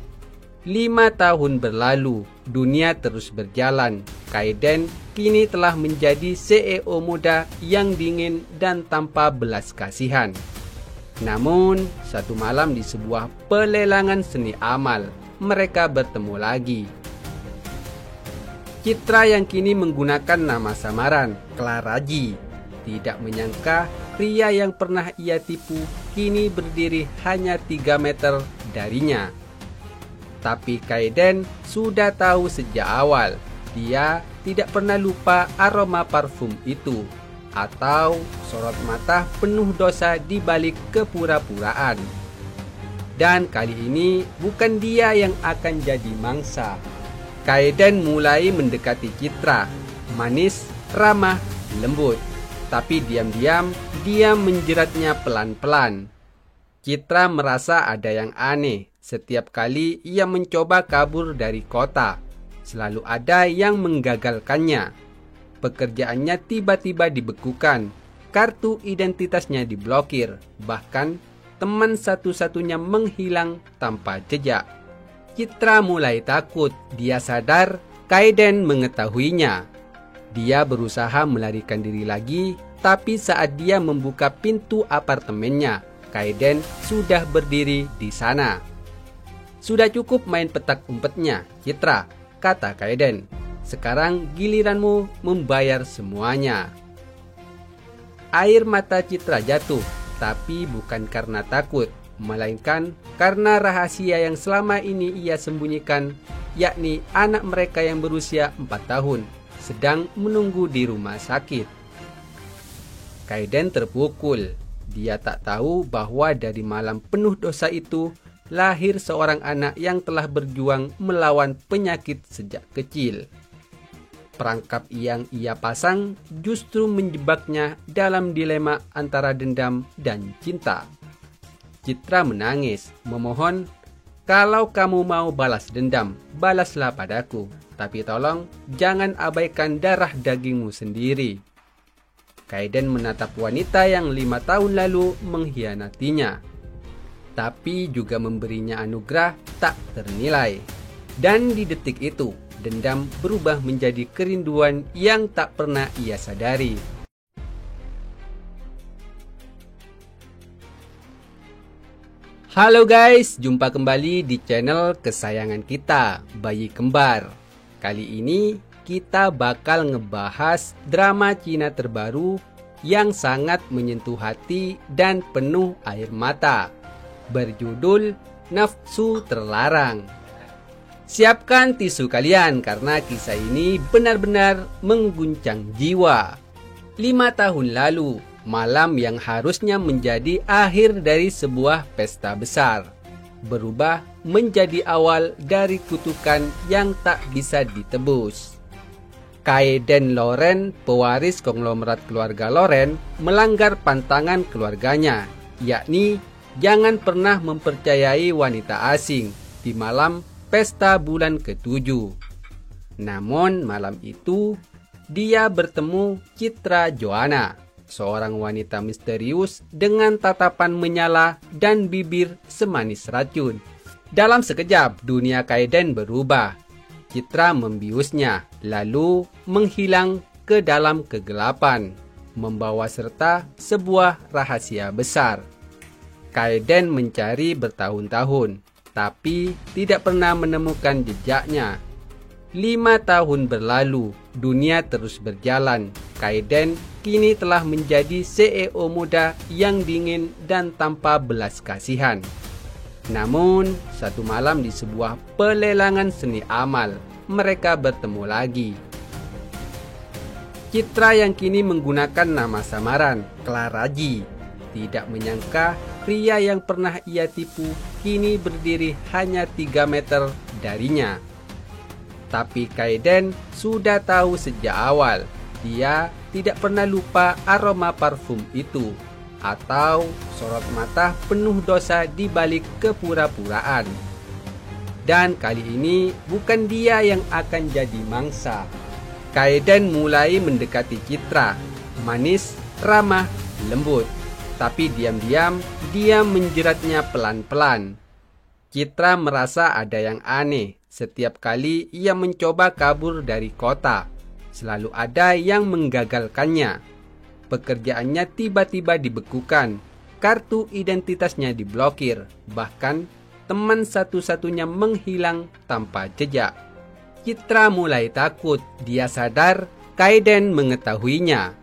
5 tahun berlalu, dunia terus berjalan. Kaiden kini telah menjadi CEO muda yang dingin dan tanpa belas kasihan. Namun, satu malam di sebuah pelelangan seni amal, mereka bertemu lagi. Citra yang kini menggunakan nama samaran, Claraji, tidak menyangka pria yang pernah ia tipu kini berdiri hanya 3 meter darinya. Tapi Kaiden sudah tahu sejak awal, dia tidak pernah lupa aroma parfum itu, atau sorot mata penuh dosa di balik kepura-puraan. Dan kali ini bukan dia yang akan jadi mangsa. Kaiden mulai mendekati Citra, manis, ramah, lembut. Tapi diam-diam dia menjeratnya pelan-pelan. Citra merasa ada yang aneh. Setiap kali ia mencoba kabur dari kota, selalu ada yang menggagalkannya. Pekerjaannya tiba-tiba dibekukan, kartu identitasnya diblokir, bahkan teman satu-satunya menghilang tanpa jejak. Citra mulai takut. Dia sadar Kaiden mengetahuinya. Dia berusaha melarikan diri lagi, tapi saat dia membuka pintu apartemennya, Kaiden sudah berdiri di sana. "Sudah cukup main petak umpetnya, Citra," kata Kaiden. "Sekarang giliranmu membayar semuanya." Air mata Citra jatuh, tapi bukan karena takut, melainkan karena rahasia yang selama ini ia sembunyikan, yakni anak mereka yang berusia 4 tahun sedang menunggu di rumah sakit. Kaiden terpukul. Dia tak tahu bahwa dari malam penuh dosa itu lahir seorang anak yang telah berjuang melawan penyakit sejak kecil. Perangkap yang ia pasang justru menjebaknya dalam dilema antara dendam dan cinta. Citra menangis, memohon, "Kalau kamu mau balas dendam, balaslah padaku. Tapi tolong jangan abaikan darah dagingmu sendiri." Kaiden menatap wanita yang 5 tahun lalu mengkhianatinya, tapi juga memberinya anugerah tak ternilai. Dan di detik itu, dendam berubah menjadi kerinduan yang tak pernah ia sadari. Halo guys, jumpa kembali di channel kesayangan kita, Bayi Kembar. Kali ini kita bakal ngebahas drama Cina terbaru yang sangat menyentuh hati dan penuh air mata, berjudul Nafsu Terlarang. Siapkan tisu kalian karena kisah ini benar-benar mengguncang jiwa. 5 tahun lalu, malam yang harusnya menjadi akhir dari sebuah pesta besar berubah menjadi awal dari kutukan yang tak bisa ditebus. Kaiden Loren, pewaris konglomerat keluarga Loren, melanggar pantangan keluarganya, yakni jangan pernah mempercayai wanita asing di malam pesta bulan ke-7. Namun malam itu dia bertemu Citra Joanna, seorang wanita misterius dengan tatapan menyala dan bibir semanis racun. Dalam sekejap, dunia Kaiden berubah. Citra membiusnya, lalu menghilang ke dalam kegelapan, membawa serta sebuah rahasia besar. Kaiden mencari bertahun-tahun, tapi tidak pernah menemukan jejaknya. 5 tahun berlalu, dunia terus berjalan. Kaiden kini telah menjadi CEO muda yang dingin dan tanpa belas kasihan. Namun, satu malam di sebuah pelelangan seni amal, mereka bertemu lagi. Citra yang kini menggunakan nama samaran, Claraji, tidak menyangka pria yang pernah ia tipu kini berdiri hanya 3 meter darinya. Tapi Kaiden sudah tahu sejak awal, dia tidak pernah lupa aroma parfum itu, atau sorot mata penuh dosa di balik kepura-puraan. Dan kali ini bukan dia yang akan jadi mangsa. Kaiden mulai mendekati Citra, manis, ramah, lembut. Tapi diam-diam dia menjeratnya pelan-pelan. Citra merasa ada yang aneh. Setiap kali ia mencoba kabur dari kota, selalu ada yang menggagalkannya. Pekerjaannya tiba-tiba dibekukan, kartu identitasnya diblokir, bahkan teman satu-satunya menghilang tanpa jejak. Citra mulai takut. Dia sadar Kaiden mengetahuinya.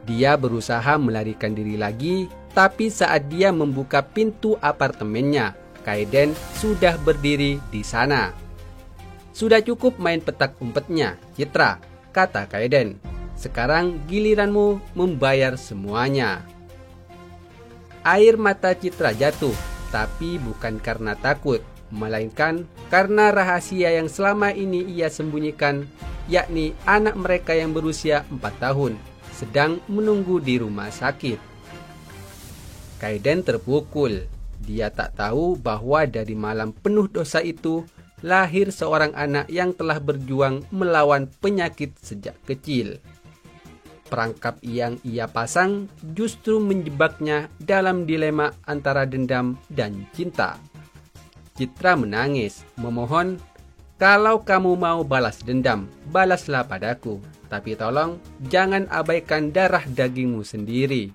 Dia berusaha melarikan diri lagi, tapi saat dia membuka pintu apartemennya, Kaiden sudah berdiri di sana. Sudah cukup main petak umpetnya, Citra, kata Kaiden. Sekarang giliranmu membayar semuanya. Air mata Citra jatuh, tapi bukan karena takut, melainkan karena rahasia yang selama ini ia sembunyikan, yakni anak mereka yang berusia 4 tahun, sedang menunggu di rumah sakit. Kaiden terpukul. Dia tak tahu bahwa dari malam penuh dosa itu lahir seorang anak yang telah berjuang melawan penyakit sejak kecil. Perangkap yang ia pasang justru menjebaknya dalam dilema antara dendam dan cinta. Citra menangis, memohon, "Kalau kamu mau balas dendam, balaslah padaku. Tapi tolong jangan abaikan darah dagingmu sendiri."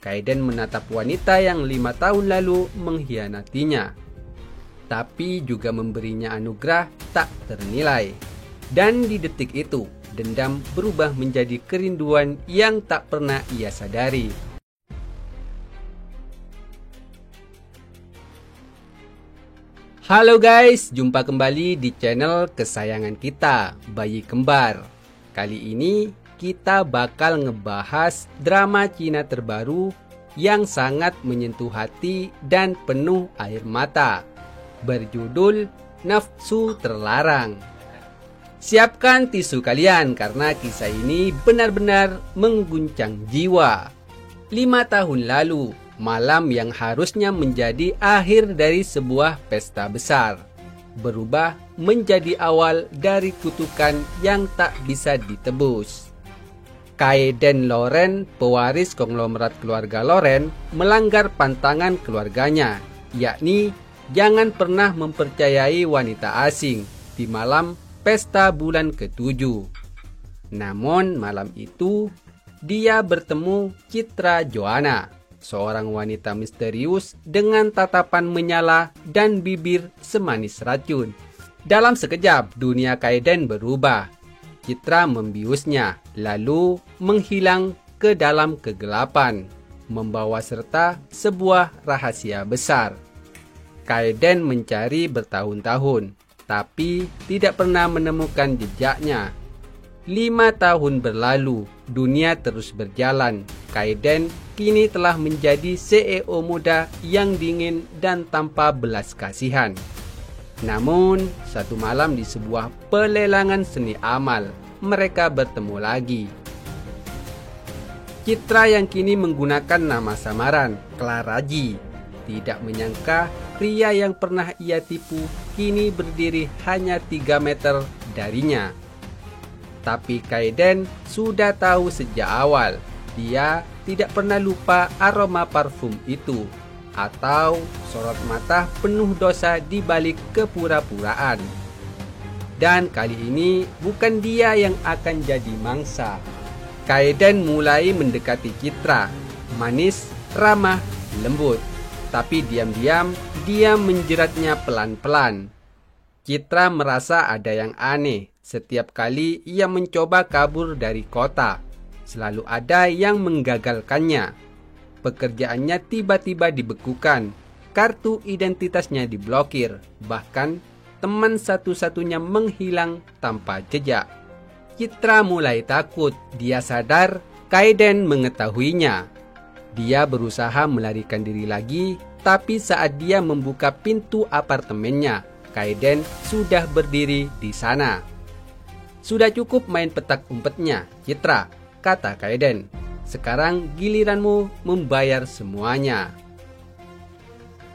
Kaiden menatap wanita yang 5 tahun lalu mengkhianatinya, tapi juga memberinya anugerah tak ternilai. Dan di detik itu, dendam berubah menjadi kerinduan yang tak pernah ia sadari. Halo guys, jumpa kembali di channel kesayangan kita, Bayi Kembar. Kali ini kita bakal ngebahas drama Cina terbaru yang sangat menyentuh hati dan penuh air mata, berjudul Nafsu Terlarang. Siapkan tisu kalian karena kisah ini benar-benar mengguncang jiwa. 5 tahun lalu, malam yang harusnya menjadi akhir dari sebuah pesta besar berubah menjadi awal dari kutukan yang tak bisa ditebus. Kaiden Loren, pewaris konglomerat keluarga Loren, melanggar pantangan keluarganya, yakni jangan pernah mempercayai wanita asing di malam pesta bulan ke-7. Namun malam itu dia bertemu Citra Joanna, seorang wanita misterius dengan tatapan menyala dan bibir semanis racun. Dalam sekejap, dunia Kaeden berubah. Citra membiusnya, lalu menghilang ke dalam kegelapan, membawa serta sebuah rahasia besar. Kaeden mencari bertahun-tahun, tapi tidak pernah menemukan jejaknya. 5 tahun berlalu, dunia terus berjalan. Kaeden kini telah menjadi CEO muda yang dingin dan tanpa belas kasihan. Namun, satu malam di sebuah pelelangan seni amal, mereka bertemu lagi. Citra yang kini menggunakan nama samaran, Claraji, tidak menyangka pria yang pernah ia tipu kini berdiri hanya 3 meter darinya. Tapi Kaeden sudah tahu sejak awal, dia tidak pernah lupa aroma parfum itu, atau sorot mata penuh dosa di balik kepura-puraan. Dan kali ini bukan dia yang akan jadi mangsa. Kaeden mulai mendekati Citra, manis, ramah, lembut. Tapi diam-diam dia menjeratnya pelan-pelan. Citra merasa ada yang aneh. Setiap kali ia mencoba kabur dari kota, selalu ada yang menggagalkannya. Pekerjaannya tiba-tiba dibekukan, kartu identitasnya diblokir, bahkan teman satu-satunya menghilang tanpa jejak. Citra mulai takut. Dia sadar Kaeden mengetahuinya. Dia berusaha melarikan diri lagi, tapi saat dia membuka pintu apartemennya, Kaeden sudah berdiri di sana. "Sudah cukup main petak umpetnya, Citra," kata Kaeden. "Sekarang giliranmu membayar semuanya."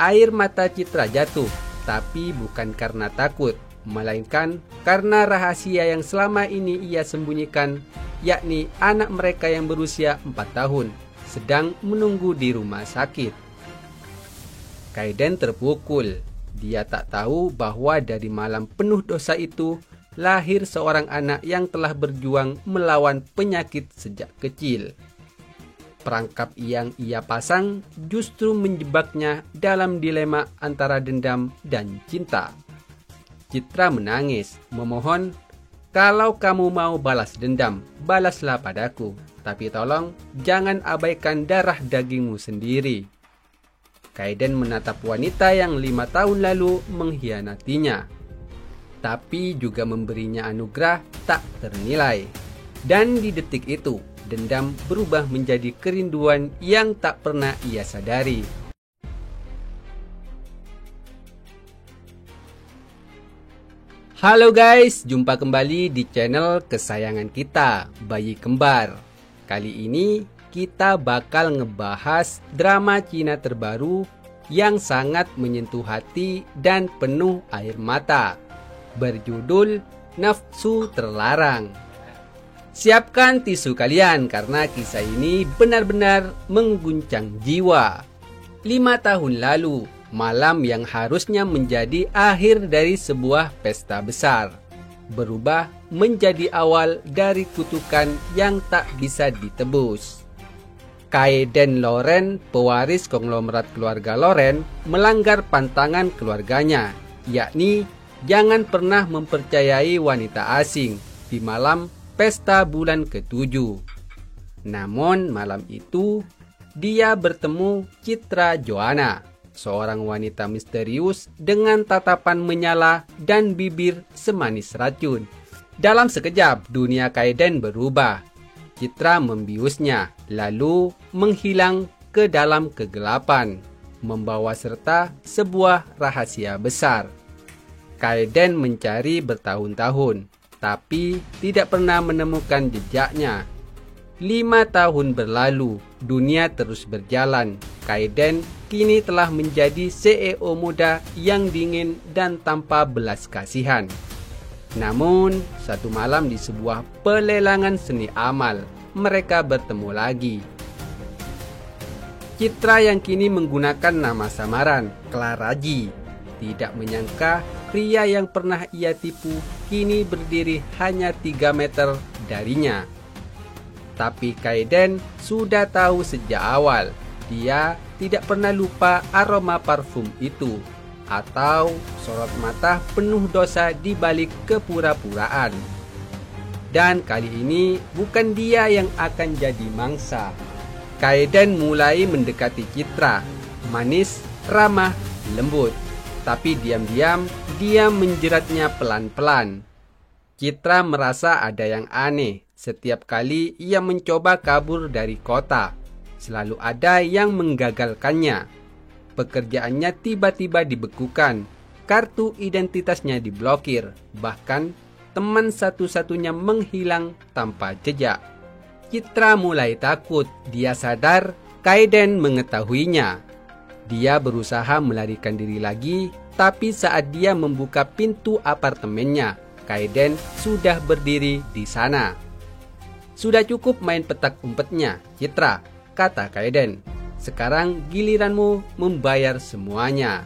Air mata Citra jatuh, tapi bukan karena takut, melainkan karena rahasia yang selama ini ia sembunyikan, yakni anak mereka yang berusia 4 tahun, sedang menunggu di rumah sakit. Kaeden terpukul. Dia tak tahu bahwa dari malam penuh dosa itu, lahir seorang anak yang telah berjuang melawan penyakit sejak kecil. Perangkap yang ia pasang justru menjebaknya dalam dilema antara dendam dan cinta. Citra menangis, memohon, "Kalau kamu mau balas dendam, balaslah padaku. Tapi tolong jangan abaikan darah dagingmu sendiri." Kaeden menatap wanita yang 5 tahun lalu mengkhianatinya, tapi juga memberinya anugerah tak ternilai. Dan di detik itu, dendam berubah menjadi kerinduan yang tak pernah ia sadari. Halo guys, jumpa kembali di channel kesayangan kita, Bayi Kembar. Kali ini kita bakal ngebahas drama Cina terbaru yang sangat menyentuh hati dan penuh air mata, berjudul Nafsu Terlarang. Siapkan tisu kalian karena kisah ini benar-benar mengguncang jiwa. 5 tahun lalu, malam yang harusnya menjadi akhir dari sebuah pesta besar, berubah menjadi awal dari kutukan yang tak bisa ditebus. Kaeden Loren, pewaris konglomerat keluarga Loren, melanggar pantangan keluarganya, yakni jangan pernah mempercayai wanita asing di malam pesta bulan ke-7. Namun malam itu, dia bertemu Citra Joanna, seorang wanita misterius dengan tatapan menyala dan bibir semanis racun. Dalam sekejap, dunia Kaeden berubah. Citra membiusnya, lalu menghilang ke dalam kegelapan, membawa serta sebuah rahasia besar. Kaeden mencari bertahun-tahun, tapi tidak pernah menemukan jejaknya. 5 tahun berlalu, dunia terus berjalan. Kaeden kini telah menjadi CEO muda yang dingin dan tanpa belas kasihan. Namun, satu malam di sebuah pelelangan seni amal, mereka bertemu lagi. Citra yang kini menggunakan nama samaran, Claraji, tidak menyangka pria yang pernah ia tipu kini berdiri hanya 3 meter darinya. Tapi Kaeden sudah tahu sejak awal, dia tidak pernah lupa aroma parfum itu, atau sorot mata penuh dosa di balik kepura-puraan. Dan kali ini bukan dia yang akan jadi mangsa. Kaeden mulai mendekati Citra, manis, ramah, lembut. Tapi diam-diam dia menjeratnya pelan-pelan. Citra merasa ada yang aneh. Setiap kali ia mencoba kabur dari kota, selalu ada yang menggagalkannya. Pekerjaannya tiba-tiba dibekukan, kartu identitasnya diblokir, bahkan teman satu-satunya menghilang tanpa jejak. Citra mulai takut. Dia sadar Kaeden mengetahuinya. Dia berusaha melarikan diri lagi, tapi saat dia membuka pintu apartemennya, Kaeden sudah berdiri di sana. "Sudah cukup main petak umpetnya, Citra," kata Kaeden. "Sekarang giliranmu membayar semuanya."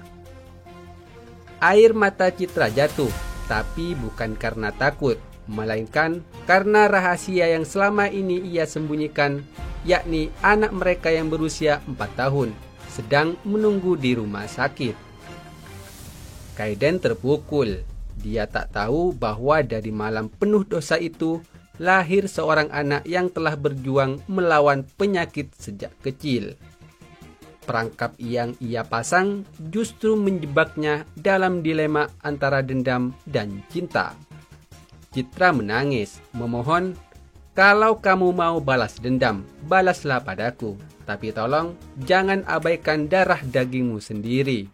Air mata Citra jatuh, tapi bukan karena takut, melainkan karena rahasia yang selama ini ia sembunyikan, yakni anak mereka yang berusia 4 tahun, sedang menunggu di rumah sakit. Kaeden terpukul. Dia tak tahu bahwa dari malam penuh dosa itu, lahir seorang anak yang telah berjuang melawan penyakit sejak kecil. Perangkap yang ia pasang justru menjebaknya dalam dilema antara dendam dan cinta. Citra menangis, memohon, "Kalau kamu mau balas dendam, balaslah padaku. Tapi tolong jangan abaikan darah dagingmu sendiri."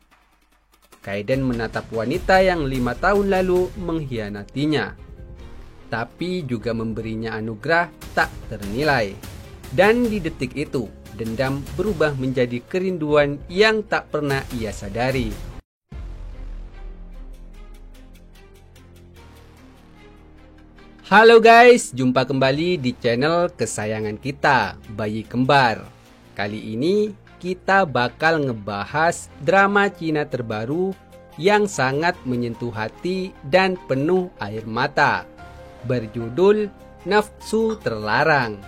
Kaeden menatap wanita yang 5 tahun lalu mengkhianatinya, tapi juga memberinya anugerah tak ternilai. Dan di detik itu, dendam berubah menjadi kerinduan yang tak pernah ia sadari. Halo guys, jumpa kembali di channel kesayangan kita, Bayi Kembar. Kali ini kita bakal ngebahas drama Cina terbaru yang sangat menyentuh hati dan penuh air mata, berjudul Nafsu Terlarang.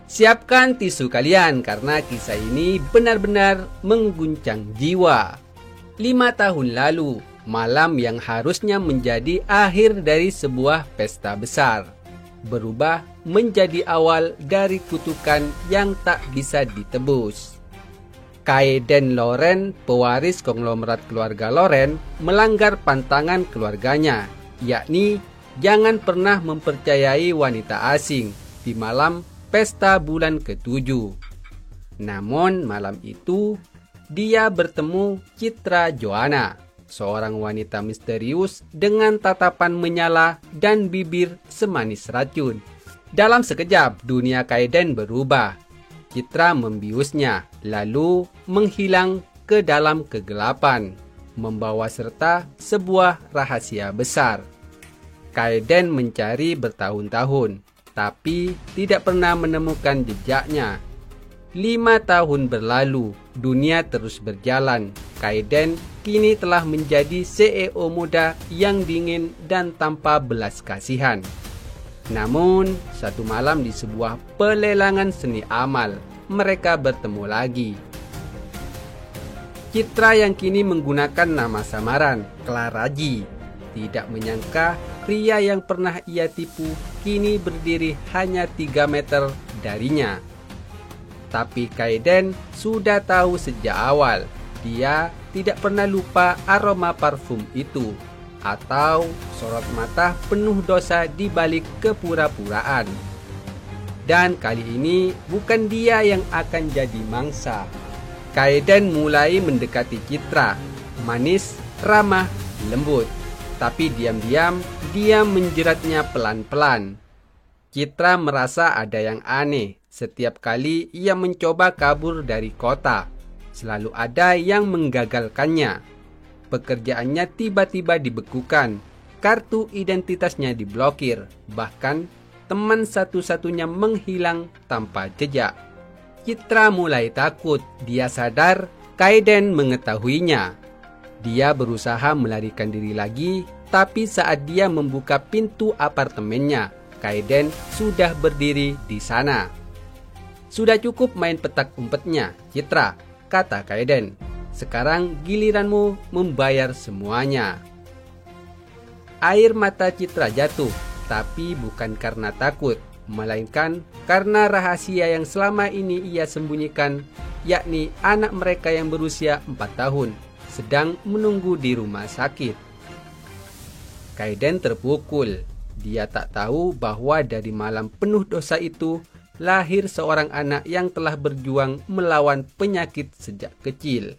Siapkan tisu kalian karena kisah ini benar-benar mengguncang jiwa. 5 tahun lalu, malam yang harusnya menjadi akhir dari sebuah pesta besar, berubah menjadi awal dari kutukan yang tak bisa ditebus. Kaeden Loren, pewaris konglomerat keluarga Loren, melanggar pantangan keluarganya, yakni jangan pernah mempercayai wanita asing di malam pesta bulan ke-7. Namun malam itu, dia bertemu Citra Joanna, seorang wanita misterius dengan tatapan menyala dan bibir semanis racun. Dalam sekejap, dunia Kaeden berubah. Citra membiusnya, lalu menghilang ke dalam kegelapan, membawa serta sebuah rahasia besar. Kaeden mencari bertahun-tahun, tapi tidak pernah menemukan jejaknya. 5 tahun berlalu, dunia terus berjalan. Kaeden kini telah menjadi CEO muda yang dingin dan tanpa belas kasihan. Namun, satu malam di sebuah pelelangan seni amal, mereka bertemu lagi. Citra yang kini menggunakan nama samaran, Claraji, tidak menyangka pria yang pernah ia tipu kini berdiri hanya 3 meter darinya. Tapi Kaeden sudah tahu sejak awal, dia tidak pernah lupa aroma parfum itu, atau sorot mata penuh dosa di balik kepura-puraan. Dan kali ini bukan dia yang akan jadi mangsa. Kaeden mulai mendekati Citra, manis, ramah, lembut. Tapi diam-diam dia menjeratnya pelan-pelan. Citra merasa ada yang aneh. Setiap kali ia mencoba kabur dari kota, selalu ada yang menggagalkannya. Pekerjaannya tiba-tiba dibekukan, kartu identitasnya diblokir, bahkan teman satu-satunya menghilang tanpa jejak. Citra mulai takut. Dia sadar Kaeden mengetahuinya. Dia berusaha melarikan diri lagi, tapi saat dia membuka pintu apartemennya, Kaeden sudah berdiri di sana. Sudah cukup main petak umpetnya, Citra, kata Kaeden. Sekarang giliranmu membayar semuanya. Air mata Citra jatuh, tapi bukan karena takut, melainkan karena rahasia yang selama ini ia sembunyikan, yakni anak mereka yang berusia 4 tahun, sedang menunggu di rumah sakit. Kaeden terpukul. Dia tak tahu bahwa dari malam penuh dosa itu, lahir seorang anak yang telah berjuang melawan penyakit sejak kecil.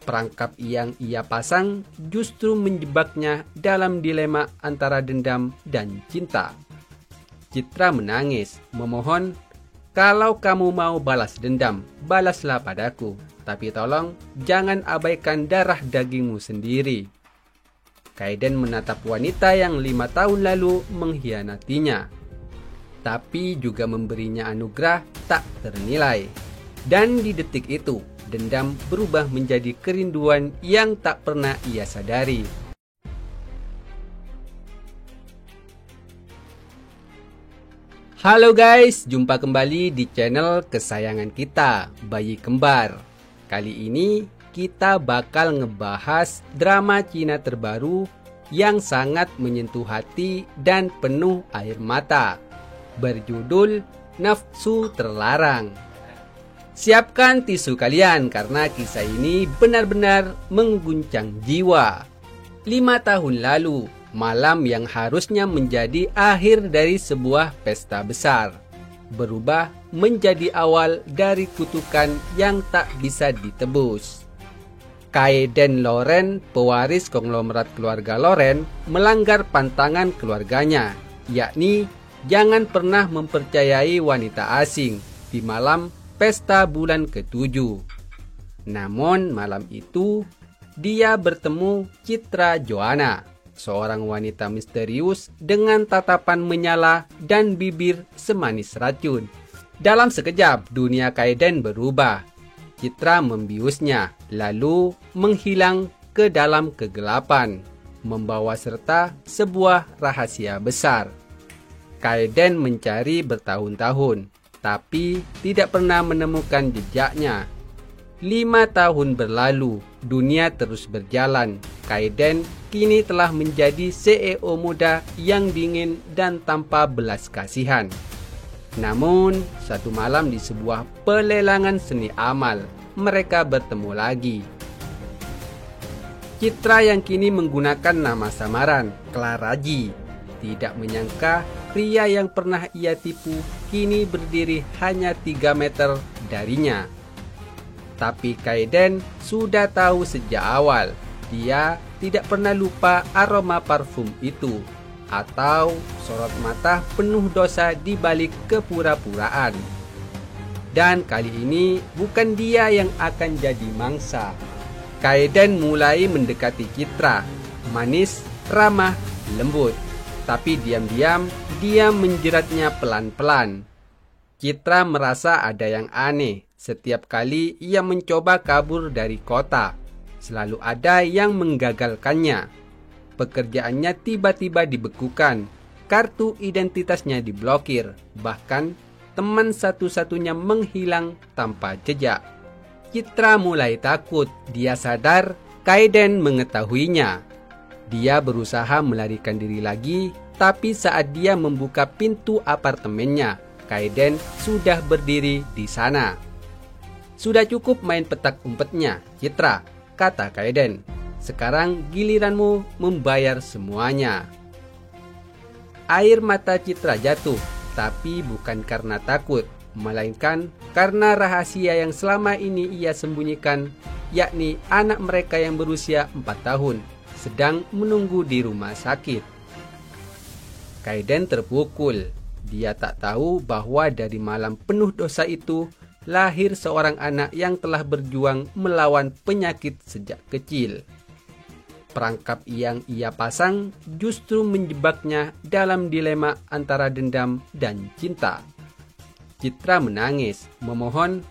Perangkap yang ia pasang justru menjebaknya dalam dilema antara dendam dan cinta. Citra menangis, memohon, "Kalau kamu mau balas dendam, balaslah padaku. Tapi tolong jangan abaikan darah dagingmu sendiri." Kaeden menatap wanita yang 5 tahun lalu mengkhianatinya, tapi juga memberinya anugerah tak ternilai. Dan di detik itu, dendam berubah menjadi kerinduan yang tak pernah ia sadari. Halo guys, jumpa kembali di channel kesayangan kita, Bayi Kembar. Kali ini kita bakal ngebahas drama Cina terbaru yang sangat menyentuh hati dan penuh air mata, berjudul Nafsu Terlarang. Siapkan tisu kalian karena kisah ini benar-benar mengguncang jiwa. 5 tahun lalu, malam yang harusnya menjadi akhir dari sebuah pesta besar, berubah menjadi awal dari kutukan yang tak bisa ditebus. Kaeden Loren, pewaris konglomerat keluarga Loren, melanggar pantangan keluarganya, yakni jangan pernah mempercayai wanita asing di malam pesta bulan ke-7. Namun malam itu, dia bertemu Citra Joanna, seorang wanita misterius dengan tatapan menyala dan bibir semanis racun. Dalam sekejap, dunia Kaeden berubah. Citra membiusnya, lalu menghilang ke dalam kegelapan, membawa serta sebuah rahasia besar. Kaeden mencari bertahun-tahun, tapi tidak pernah menemukan jejaknya. 5 tahun berlalu, dunia terus berjalan. Kaeden kini telah menjadi CEO muda yang dingin dan tanpa belas kasihan. Namun, satu malam di sebuah pelelangan seni amal, mereka bertemu lagi. Citra yang kini menggunakan nama samaran, Claraji, tidak menyangka pria yang pernah ia tipu kini berdiri hanya 3 meter darinya. Tapi Kaeden sudah tahu sejak awal, dia tidak pernah lupa aroma parfum itu, atau sorot mata penuh dosa di balik kepura-puraan. Dan kali ini bukan dia yang akan jadi mangsa. Kaeden mulai mendekati Citra, manis, ramah, lembut. Tapi diam-diam dia menjeratnya pelan-pelan. Citra merasa ada yang aneh. Setiap kali ia mencoba kabur dari kota, selalu ada yang menggagalkannya. Pekerjaannya tiba-tiba dibekukan, kartu identitasnya diblokir, bahkan teman satu-satunya menghilang tanpa jejak. Citra mulai takut. Dia sadar Kaeden mengetahuinya. Dia berusaha melarikan diri lagi, tapi saat dia membuka pintu apartemennya, Kaeden sudah berdiri di sana. Sudah cukup main petak umpetnya, Citra, kata Kaeden. Sekarang giliranmu membayar semuanya. Air mata Citra jatuh, tapi bukan karena takut, melainkan karena rahasia yang selama ini ia sembunyikan, yakni anak mereka yang berusia 4 tahun, sedang menunggu di rumah sakit. Kaeden terpukul. Dia tak tahu bahwa dari malam penuh dosa itu, lahir seorang anak yang telah berjuang melawan penyakit sejak kecil. Perangkap yang ia pasang justru menjebaknya dalam dilema antara dendam dan cinta. Citra menangis, memohon,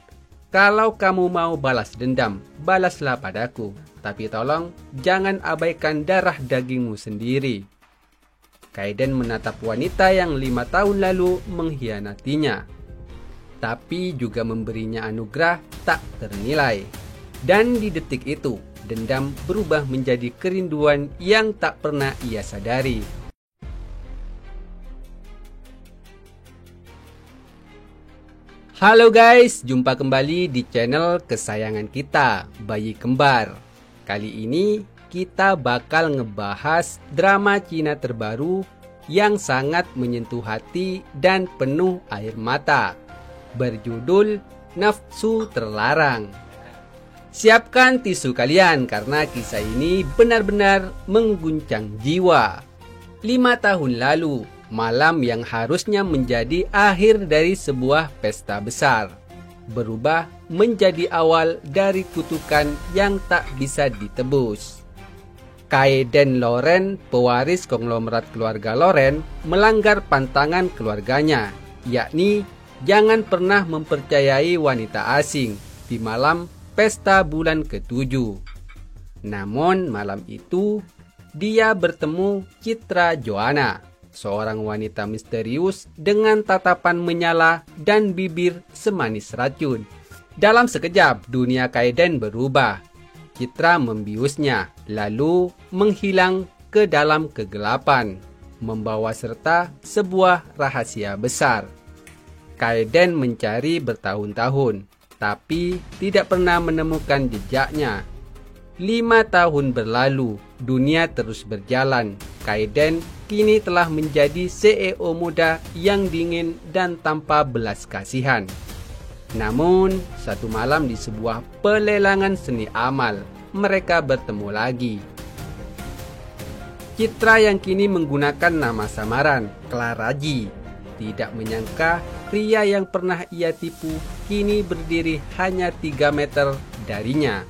"Kalau kamu mau balas dendam, balaslah padaku. Tapi tolong jangan abaikan darah dagingmu sendiri." Kaeden menatap wanita yang 5 tahun lalu mengkhianatinya, tapi juga memberinya anugerah tak ternilai. Dan di detik itu, dendam berubah menjadi kerinduan yang tak pernah ia sadari. Halo guys, jumpa kembali di channel kesayangan kita, Bayi Kembar. Kali ini kita bakal ngebahas drama Cina terbaru yang sangat menyentuh hati dan penuh air mata, berjudul Nafsu Terlarang. Siapkan tisu kalian karena kisah ini benar-benar mengguncang jiwa. 5 tahun lalu, malam yang harusnya menjadi akhir dari sebuah pesta besar, berubah menjadi awal dari kutukan yang tak bisa ditebus. Kaiden Loren, pewaris konglomerat keluarga Loren, melanggar pantangan keluarganya, yakni jangan pernah mempercayai wanita asing di malam pesta bulan ke-7. Namun malam itu, dia bertemu Citra Joanna, seorang wanita misterius dengan tatapan menyala dan bibir semanis racun. Dalam sekejap, dunia Kaiden berubah. Citra membiusnya, lalu menghilang ke dalam kegelapan, membawa serta sebuah rahasia besar. Kaiden mencari bertahun-tahun, tapi tidak pernah menemukan jejaknya. 5 tahun berlalu, dunia terus berjalan. Kaiden kini telah menjadi CEO muda yang dingin dan tanpa belas kasihan. Namun, satu malam di sebuah pelelangan seni amal, mereka bertemu lagi. Citra yang kini menggunakan nama samaran, Claraji, tidak menyangka pria yang pernah ia tipu kini berdiri hanya 3 meter darinya.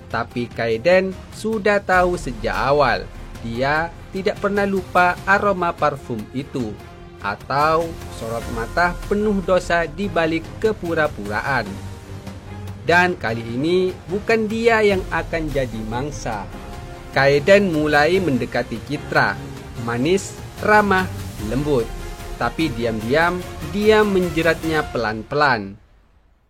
Tapi Kaiden sudah tahu sejak awal, dia tidak pernah lupa aroma parfum itu, atau sorot mata penuh dosa di balik kepura-puraan. Dan kali ini bukan dia yang akan jadi mangsa. Kaiden mulai mendekati Citra, manis, ramah, lembut. Tapi diam-diam dia menjeratnya pelan-pelan.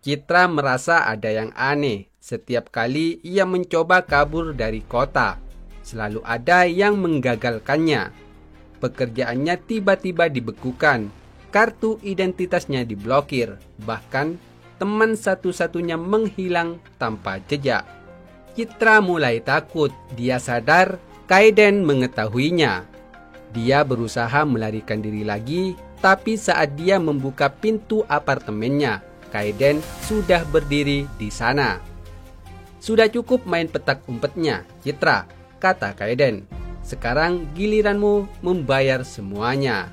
Citra merasa ada yang aneh. Setiap kali ia mencoba kabur dari kota, selalu ada yang menggagalkannya. Pekerjaannya tiba-tiba dibekukan, kartu identitasnya diblokir, bahkan teman satu-satunya menghilang tanpa jejak. Citra mulai takut. Dia sadar Kaiden mengetahuinya. Dia berusaha melarikan diri lagi, tapi saat dia membuka pintu apartemennya, Kaiden sudah berdiri di sana. Sudah cukup main petak umpetnya, Citra, kata Kaiden. Sekarang giliranmu membayar semuanya.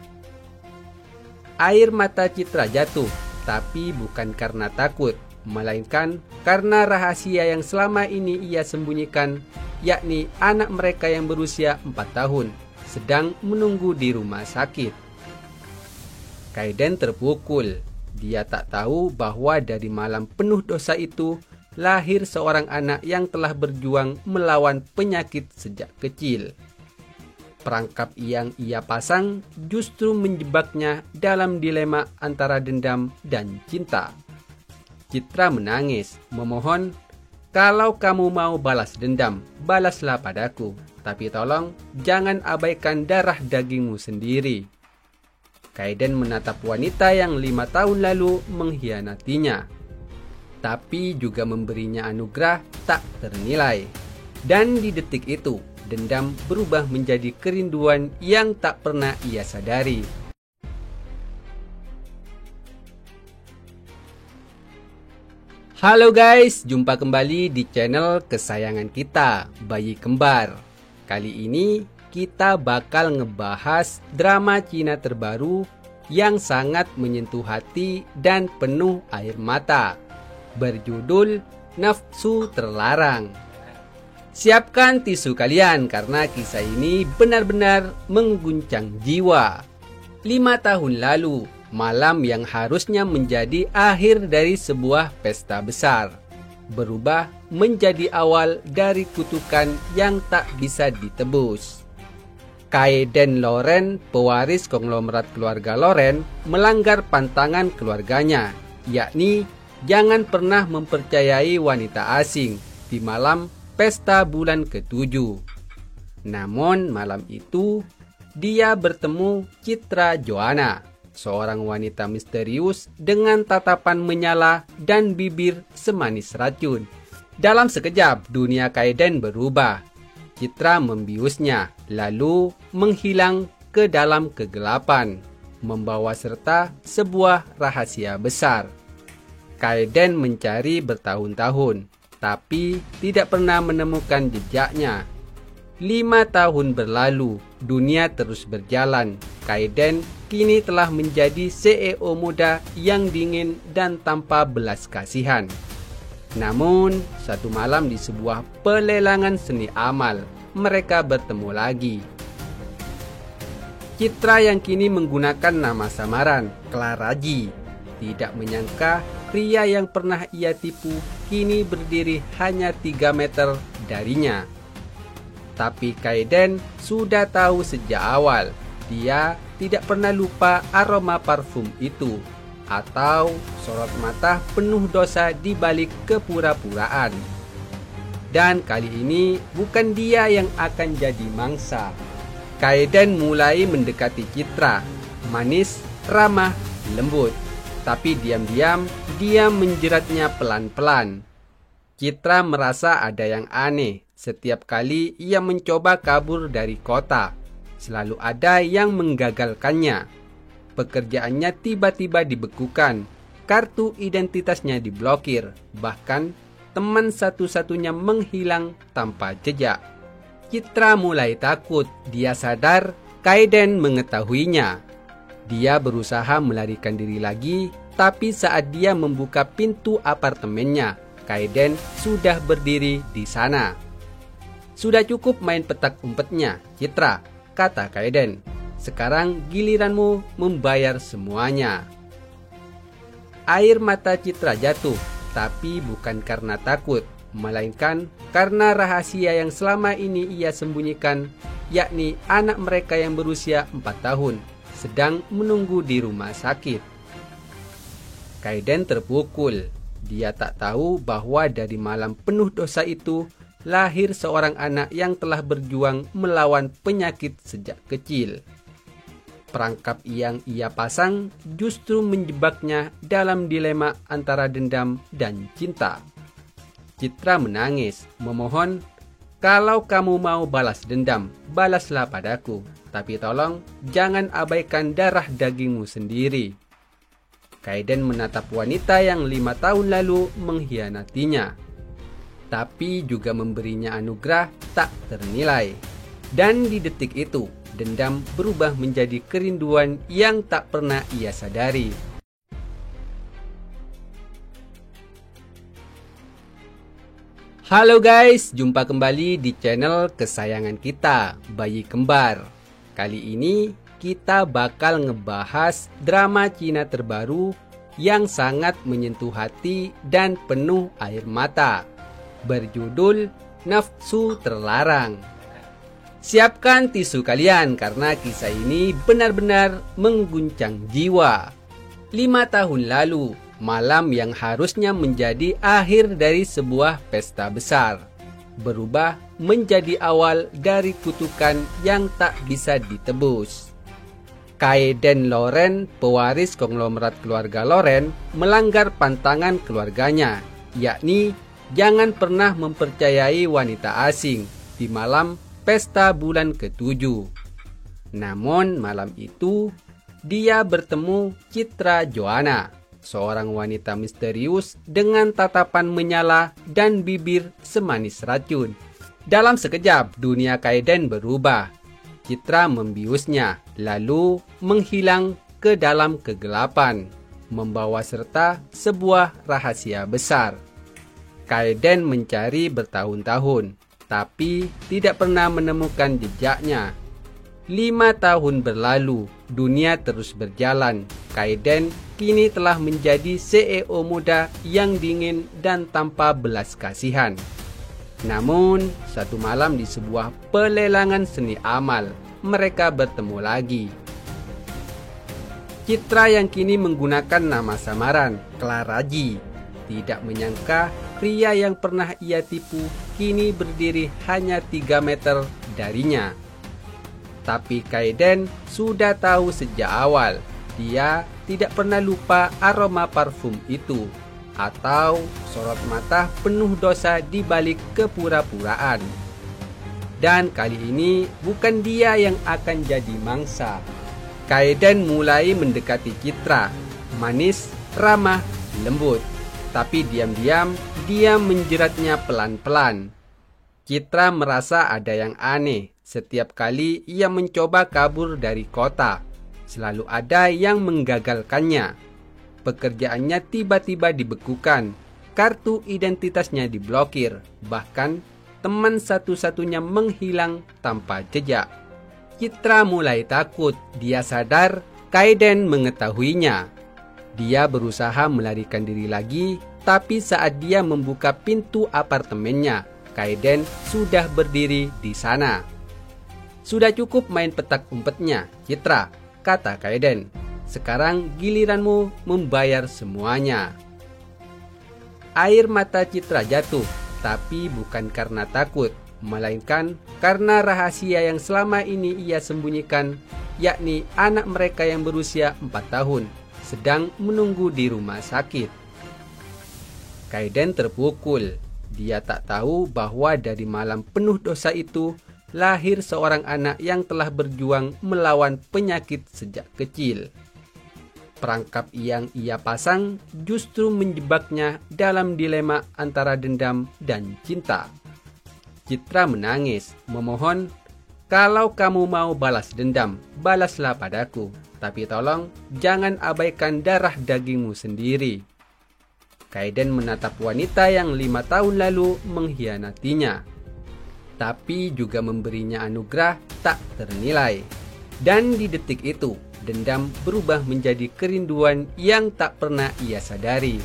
Air mata Citra jatuh, tapi bukan karena takut, melainkan karena rahasia yang selama ini ia sembunyikan, yakni anak mereka yang berusia 4 tahun. Sedang menunggu di rumah sakit. Kaiden terpukul. Dia tak tahu bahwa dari malam penuh dosa itu lahir seorang anak yang telah berjuang melawan penyakit sejak kecil. Perangkap yang ia pasang justru menjebaknya dalam dilema antara dendam dan cinta. Citra menangis, memohon, "Kalau kamu mau balas dendam, balaslah padaku. Tapi tolong jangan abaikan darah dagingmu sendiri." Kaiden menatap wanita yang 5 tahun lalu mengkhianatinya, tapi juga memberinya anugerah tak ternilai. Dan di detik itu, dendam berubah menjadi kerinduan yang tak pernah ia sadari. Halo guys, jumpa kembali di channel kesayangan kita, Bayi Kembar. Kali ini kita bakal ngebahas drama Cina terbaru yang sangat menyentuh hati dan penuh air mata, berjudul Nafsu Terlarang. Siapkan tisu kalian karena kisah ini benar-benar mengguncang jiwa. 5 tahun lalu, malam yang harusnya menjadi akhir dari sebuah pesta besar, berubah menjadi awal dari kutukan yang tak bisa ditebus. Kaiden Loren, pewaris konglomerat keluarga Loren, melanggar pantangan keluarganya, yakni jangan pernah mempercayai wanita asing di malam pesta bulan ke-7. Namun malam itu dia bertemu Citra Joanna, seorang wanita misterius dengan tatapan menyala dan bibir semanis racun. Dalam sekejap dunia Kaeden berubah. Citra membiusnya, lalu menghilang ke dalam kegelapan, membawa serta sebuah rahasia besar. Kaeden mencari bertahun-tahun, tapi tidak pernah menemukan jejaknya. 5 tahun berlalu, dunia terus berjalan. Kaeden kini telah menjadi CEO muda yang dingin dan tanpa belas kasihan. Namun, satu malam di sebuah pelelangan seni amal, mereka bertemu lagi. Citra yang kini menggunakan nama samaran, Claraji, tidak menyangka pria yang pernah ia tipu kini berdiri hanya 3 meter darinya. Tapi Kaeden sudah tahu sejak awal, dia tidak pernah lupa aroma parfum itu, atau sorot mata penuh dosa di balik kepura-puraan. Dan kali ini bukan dia yang akan jadi mangsa. Kaeden mulai mendekati Citra, manis, ramah, lembut. Tapi diam-diam dia menjeratnya pelan-pelan. Citra merasa ada yang aneh. Setiap kali ia mencoba kabur dari kota, selalu ada yang menggagalkannya. Pekerjaannya tiba-tiba dibekukan, kartu identitasnya diblokir, bahkan teman satu-satunya menghilang tanpa jejak. Citra mulai takut. Dia sadar Kaeden mengetahuinya. Dia berusaha melarikan diri lagi, tapi saat dia membuka pintu apartemennya, Kaeden sudah berdiri di sana. "Sudah cukup main petak umpetnya, Citra," kata Kaeden. "Sekarang giliranmu membayar semuanya." Air mata Citra jatuh, tapi bukan karena takut, melainkan karena rahasia yang selama ini ia sembunyikan, yakni anak mereka yang berusia 4 tahun, sedang menunggu di rumah sakit. Kaeden terpukul. Dia tak tahu bahwa dari malam penuh dosa itu lahir seorang anak yang telah berjuang melawan penyakit sejak kecil. Perangkap yang ia pasang justru menjebaknya dalam dilema antara dendam dan cinta. Citra menangis, memohon, "Kalau kamu mau balas dendam, balaslah padaku. Tapi tolong jangan abaikan darah dagingmu sendiri." Kaeden menatap wanita yang 5 tahun lalu mengkhianatinya, tapi juga memberinya anugerah tak ternilai. Dan di detik itu, dendam berubah menjadi kerinduan yang tak pernah ia sadari. Halo guys, jumpa kembali di channel kesayangan kita, Bayi Kembar. Kali ini kita bakal ngebahas drama Cina terbaru yang sangat menyentuh hati dan penuh air mata, berjudul Nafsu Terlarang. Siapkan tisu kalian karena kisah ini benar-benar mengguncang jiwa. 5 tahun lalu, malam yang harusnya menjadi akhir dari sebuah pesta besar, berubah menjadi awal dari kutukan yang tak bisa ditebus. Kaeden Loren, pewaris konglomerat keluarga Loren, melanggar pantangan keluarganya, yakni jangan pernah mempercayai wanita asing di malam pesta bulan ke-7. Namun malam itu dia bertemu Citra Joanna, seorang wanita misterius dengan tatapan menyala dan bibir semanis racun. Dalam sekejap dunia Kaeden berubah. Citra membiusnya, lalu menghilang ke dalam kegelapan, membawa serta sebuah rahasia besar. Kaeden mencari bertahun-tahun, tapi tidak pernah menemukan jejaknya. 5 tahun berlalu, dunia terus berjalan. Kaeden kini telah menjadi CEO muda yang dingin dan tanpa belas kasihan. Namun, satu malam di sebuah pelelangan seni amal, mereka bertemu lagi. Citra yang kini menggunakan nama samaran Claraji tidak menyangka pria yang pernah ia tipu kini berdiri hanya 3 meter darinya. Tapi Kaeden sudah tahu sejak awal. Dia tidak pernah lupa aroma parfum itu atau sorot mata penuh dosa di balik kepura-puraan. Dan kali ini bukan dia yang akan jadi mangsa. Kaeden mulai mendekati Citra, manis, ramah, lembut. Tapi diam-diam dia menjeratnya pelan-pelan. Citra merasa ada yang aneh. Setiap kali ia mencoba kabur dari kota, selalu ada yang menggagalkannya. Pekerjaannya tiba-tiba dibekukan, kartu identitasnya diblokir, bahkan teman satu-satunya menghilang tanpa jejak. Citra mulai takut. Dia sadar Kaeden mengetahuinya. Dia berusaha melarikan diri lagi, tapi saat dia membuka pintu apartemennya, Kaeden sudah berdiri di sana. "Sudah cukup main petak umpetnya, Citra," kata Kaeden. "Sekarang giliranmu membayar semuanya." Air mata Citra jatuh, tapi bukan karena takut, melainkan karena rahasia yang selama ini ia sembunyikan, yakni anak mereka yang berusia 4 tahun sedang menunggu di rumah sakit. Kaeden terpukul. Dia tak tahu bahwa dari malam penuh dosa itu lahir seorang anak yang telah berjuang melawan penyakit sejak kecil. Perangkap yang ia pasang justru menjebaknya dalam dilema antara dendam dan cinta. Citra menangis, memohon, "Kalau kamu mau balas dendam, balaslah padaku. Tapi tolong jangan abaikan darah dagingmu sendiri." Kaeden menatap wanita yang 5 tahun lalu mengkhianatinya, tapi juga memberinya anugerah tak ternilai. Dan di detik itu, dendam berubah menjadi kerinduan yang tak pernah ia sadari.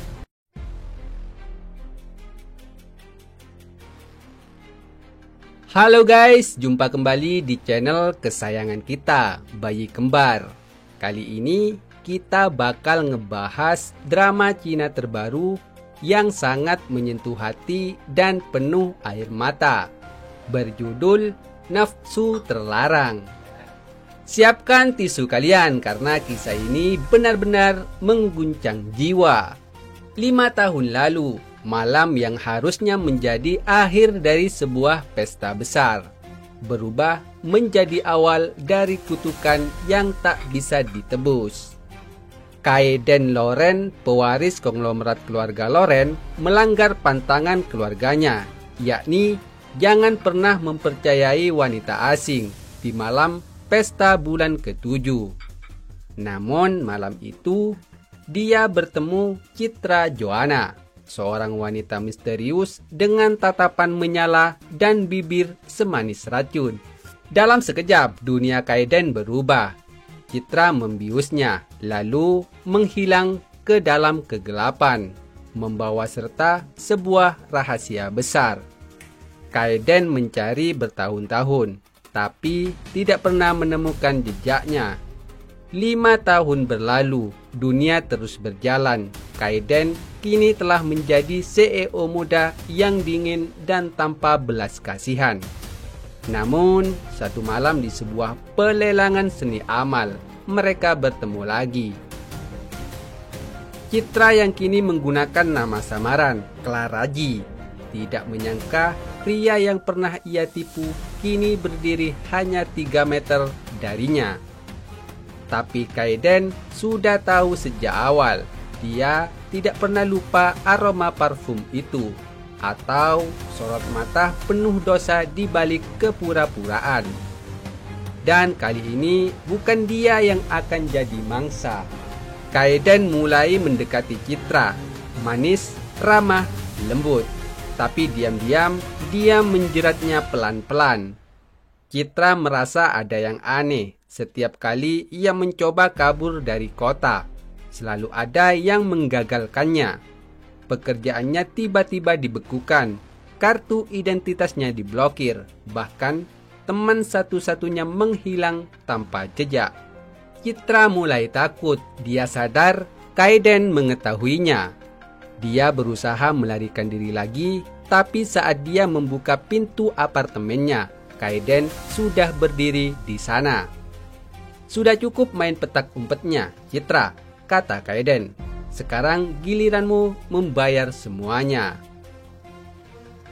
Halo guys, jumpa kembali di channel kesayangan kita, Bayi Kembar. Kali ini kita bakal ngebahas drama Cina terbaru yang sangat menyentuh hati dan penuh air mata, berjudul Nafsu Terlarang. Siapkan tisu kalian karena kisah ini benar-benar mengguncang jiwa. 5 tahun lalu, malam yang harusnya menjadi akhir dari sebuah pesta besar, berubah menjadi awal dari kutukan yang tak bisa ditebus. Kaeden Loren, pewaris konglomerat keluarga Loren, melanggar pantangan keluarganya, yakni jangan pernah mempercayai wanita asing di malam pesta bulan ke-7. Namun malam itu, dia bertemu Citra Joanna, seorang wanita misterius dengan tatapan menyala dan bibir semanis racun. Dalam sekejap, dunia Kaeden berubah. Citra membiusnya, lalu menghilang ke dalam kegelapan, membawa serta sebuah rahasia besar. Kaeden mencari bertahun-tahun, tapi tidak pernah menemukan jejaknya. 5 tahun berlalu, dunia terus berjalan. Kaeden kini telah menjadi CEO muda yang dingin dan tanpa belas kasihan. Namun, satu malam di sebuah pelelangan seni amal, mereka bertemu lagi. Citra yang kini menggunakan nama samaran Claraji tidak menyangka pria yang pernah ia tipu kini berdiri hanya 3 meter darinya. Tapi Kaeden sudah tahu sejak awal. Dia tidak pernah lupa aroma parfum itu atau sorot mata penuh dosa di balik kepura-puraan. Dan kali ini bukan dia yang akan jadi mangsa. Kaeden mulai mendekati Citra, manis, ramah, lembut. Tapi diam-diam dia menjeratnya pelan-pelan. Citra merasa ada yang aneh. Setiap kali ia mencoba kabur dari kota, selalu ada yang menggagalkannya. Pekerjaannya tiba-tiba dibekukan, kartu identitasnya diblokir, bahkan teman satu-satunya menghilang tanpa jejak. Citra mulai takut. Dia sadar Kaeden mengetahuinya. Dia berusaha melarikan diri lagi, tapi saat dia membuka pintu apartemennya, Kaeden sudah berdiri di sana. "Sudah cukup main petak umpetnya, Citra," kata Kaeden. "Sekarang giliranmu membayar semuanya."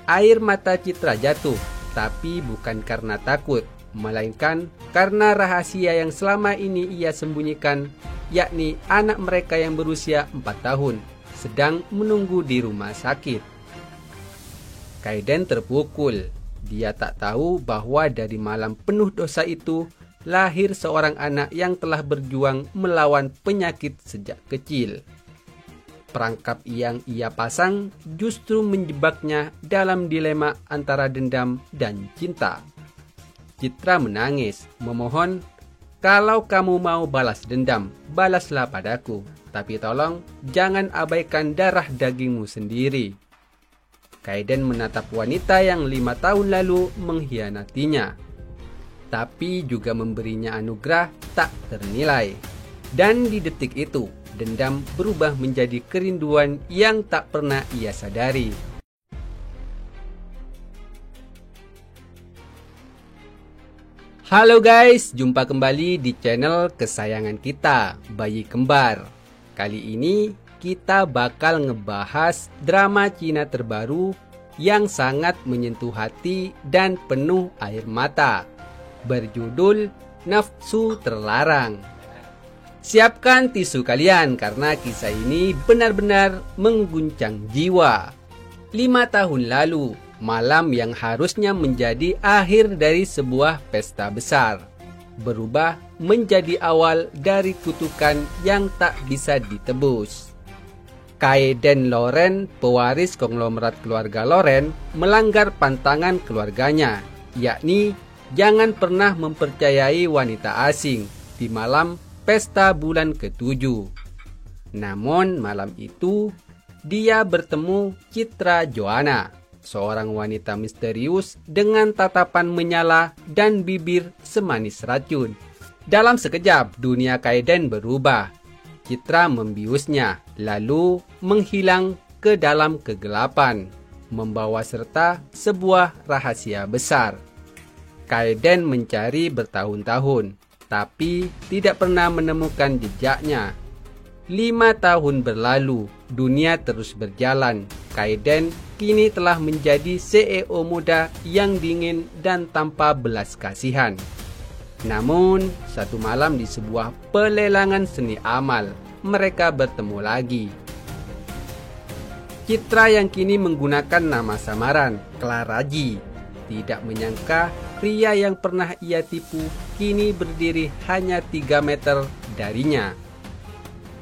Air mata Citra jatuh, tapi bukan karena takut, melainkan karena rahasia yang selama ini ia sembunyikan, yakni anak mereka yang berusia 4 tahun sedang menunggu di rumah sakit. Kaeden terpukul. Dia tak tahu bahwa dari malam penuh dosa itu lahir seorang anak yang telah berjuang melawan penyakit sejak kecil. Perangkap yang ia pasang justru menjebaknya dalam dilema antara dendam dan cinta. Citra menangis, memohon, "Kalau kamu mau balas dendam, balaslah padaku. Tapi tolong jangan abaikan darah dagingmu sendiri." Kaeden menatap wanita yang 5 tahun lalu mengkhianatinya, tapi juga memberinya anugerah tak ternilai. Dan di detik itu, dendam berubah menjadi kerinduan yang tak pernah ia sadari. Halo guys, jumpa kembali di channel kesayangan kita, Bayi Kembar. Kali ini kita bakal ngebahas drama Cina terbaru yang sangat menyentuh hati dan penuh air mata, berjudul Nafsu Terlarang. Siapkan tisu kalian karena kisah ini benar-benar mengguncang jiwa. 5 tahun lalu, malam yang harusnya menjadi akhir dari sebuah pesta besar, berubah menjadi awal dari kutukan yang tak bisa ditebus. Kaeden Loren, pewaris konglomerat keluarga Loren, melanggar pantangan keluarganya, yakni jangan pernah mempercayai wanita asing di malam pesta bulan ke-7. Namun malam itu, dia bertemu Citra Joanna, seorang wanita misterius dengan tatapan menyala dan bibir semanis racun. Dalam sekejap, dunia Kaeden berubah. Citra membiusnya, lalu menghilang ke dalam kegelapan, membawa serta sebuah rahasia besar. Kaeden mencari bertahun-tahun, tapi tidak pernah menemukan jejaknya. 5 tahun berlalu, dunia terus berjalan. Kaeden kini telah menjadi CEO muda yang dingin dan tanpa belas kasihan. Namun, satu malam di sebuah pelelangan seni amal, mereka bertemu lagi. Citra yang kini menggunakan nama samaran, Claraji, tidak menyangka pria yang pernah ia tipu kini berdiri hanya 3 meter darinya.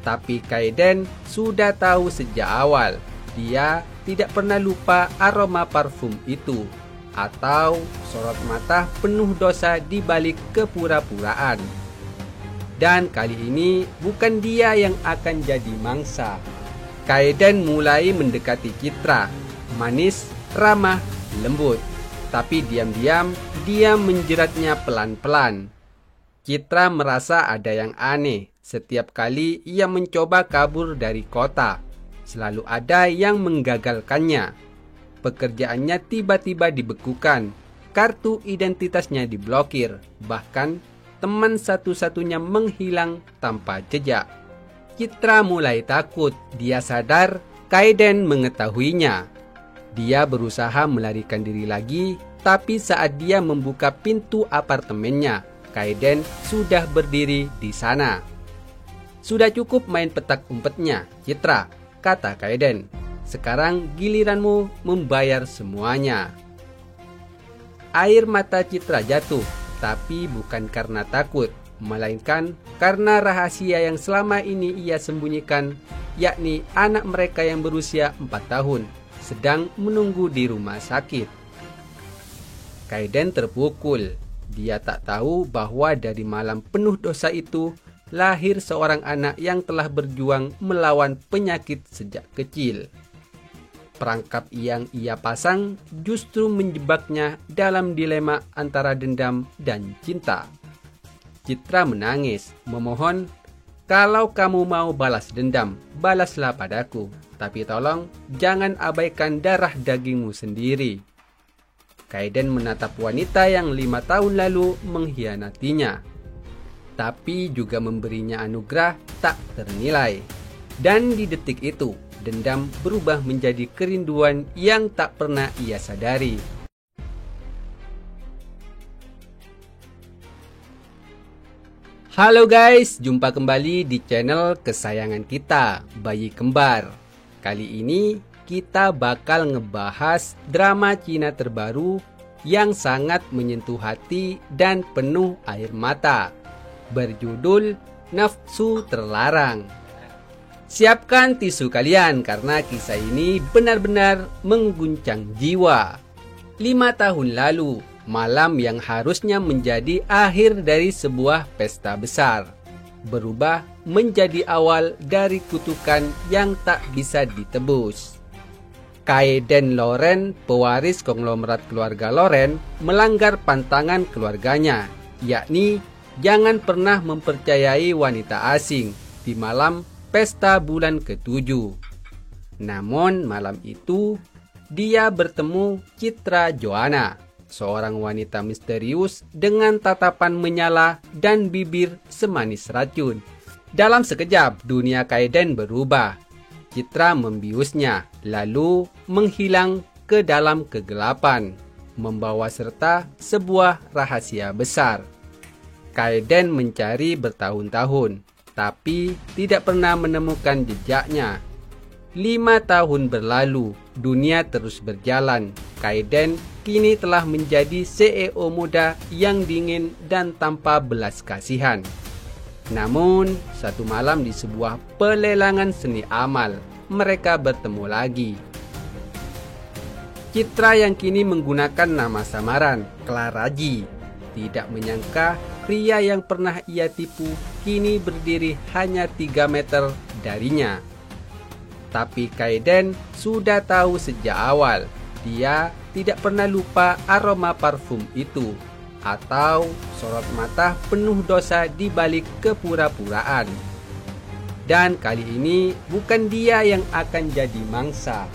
Tapi Kaeden sudah tahu sejak awal, dia tidak pernah lupa aroma parfum itu, atau sorot mata penuh dosa di balik kepura-puraan. Dan kali ini bukan dia yang akan jadi mangsa. Kaeden mulai mendekati Citra, manis, ramah, lembut. Tapi diam-diam dia menjeratnya pelan-pelan. Citra merasa ada yang aneh. Setiap kali ia mencoba kabur dari kota, selalu ada yang menggagalkannya. Pekerjaannya tiba-tiba dibekukan, kartu identitasnya diblokir, bahkan teman satu-satunya menghilang tanpa jejak. Citra mulai takut. Dia sadar Kaeden mengetahuinya. Dia berusaha melarikan diri lagi, tapi saat dia membuka pintu apartemennya, Kaeden sudah berdiri di sana. "Sudah cukup main petak umpetnya, Citra," kata Kaeden. "Sekarang giliranmu membayar semuanya." Air mata Citra jatuh, tapi bukan karena takut, melainkan karena rahasia yang selama ini ia sembunyikan, yakni anak mereka yang berusia 4 tahun sedang menunggu di rumah sakit. Kaeden terpukul. Dia tak tahu bahwa dari malam penuh dosa itu lahir seorang anak yang telah berjuang melawan penyakit sejak kecil. Perangkap yang ia pasang justru menjebaknya dalam dilema antara dendam dan cinta. Citra menangis, memohon, "Kalau kamu mau balas dendam, balaslah padaku. Tapi tolong jangan abaikan darah dagingmu sendiri." Kaeden menatap wanita yang 5 tahun lalu mengkhianatinya, tapi juga memberinya anugerah tak ternilai. Dan di detik itu, dendam berubah menjadi kerinduan yang tak pernah ia sadari. Halo guys, jumpa kembali di channel kesayangan kita, Bayi Kembar. Kali ini kita bakal ngebahas drama Cina terbaru yang sangat menyentuh hati dan penuh air mata, berjudul Nafsu Terlarang. Siapkan tisu kalian karena kisah ini benar-benar mengguncang jiwa. 5 tahun lalu, malam yang harusnya menjadi akhir dari sebuah pesta besar, berubah menjadi awal dari kutukan yang tak bisa ditebus. Kaeden Loren, pewaris konglomerat keluarga Loren, melanggar pantangan keluarganya, yakni jangan pernah mempercayai wanita asing di malam pesta bulan ke-7. Namun malam itu, dia bertemu Citra Joanna, seorang wanita misterius dengan tatapan menyala dan bibir semanis racun. Dalam sekejap, dunia Kaeden berubah. Citra membiusnya, lalu menghilang ke dalam kegelapan, membawa serta sebuah rahasia besar. Kaeden mencari bertahun-tahun, tapi tidak pernah menemukan jejaknya. 5 tahun berlalu, dunia terus berjalan. Kaeden kini telah menjadi CEO muda yang dingin dan tanpa belas kasihan. Namun, satu malam di sebuah pelelangan seni amal, mereka bertemu lagi. Citra yang kini menggunakan nama samaran, Claraji, tidak menyangka pria yang pernah ia tipu kini berdiri hanya 3 meter darinya. Tapi Kaeden sudah tahu sejak awal, dia tidak pernah lupa aroma parfum itu, atau sorot mata penuh dosa di balik kepura-puraan. Dan kali ini bukan dia yang akan jadi mangsa.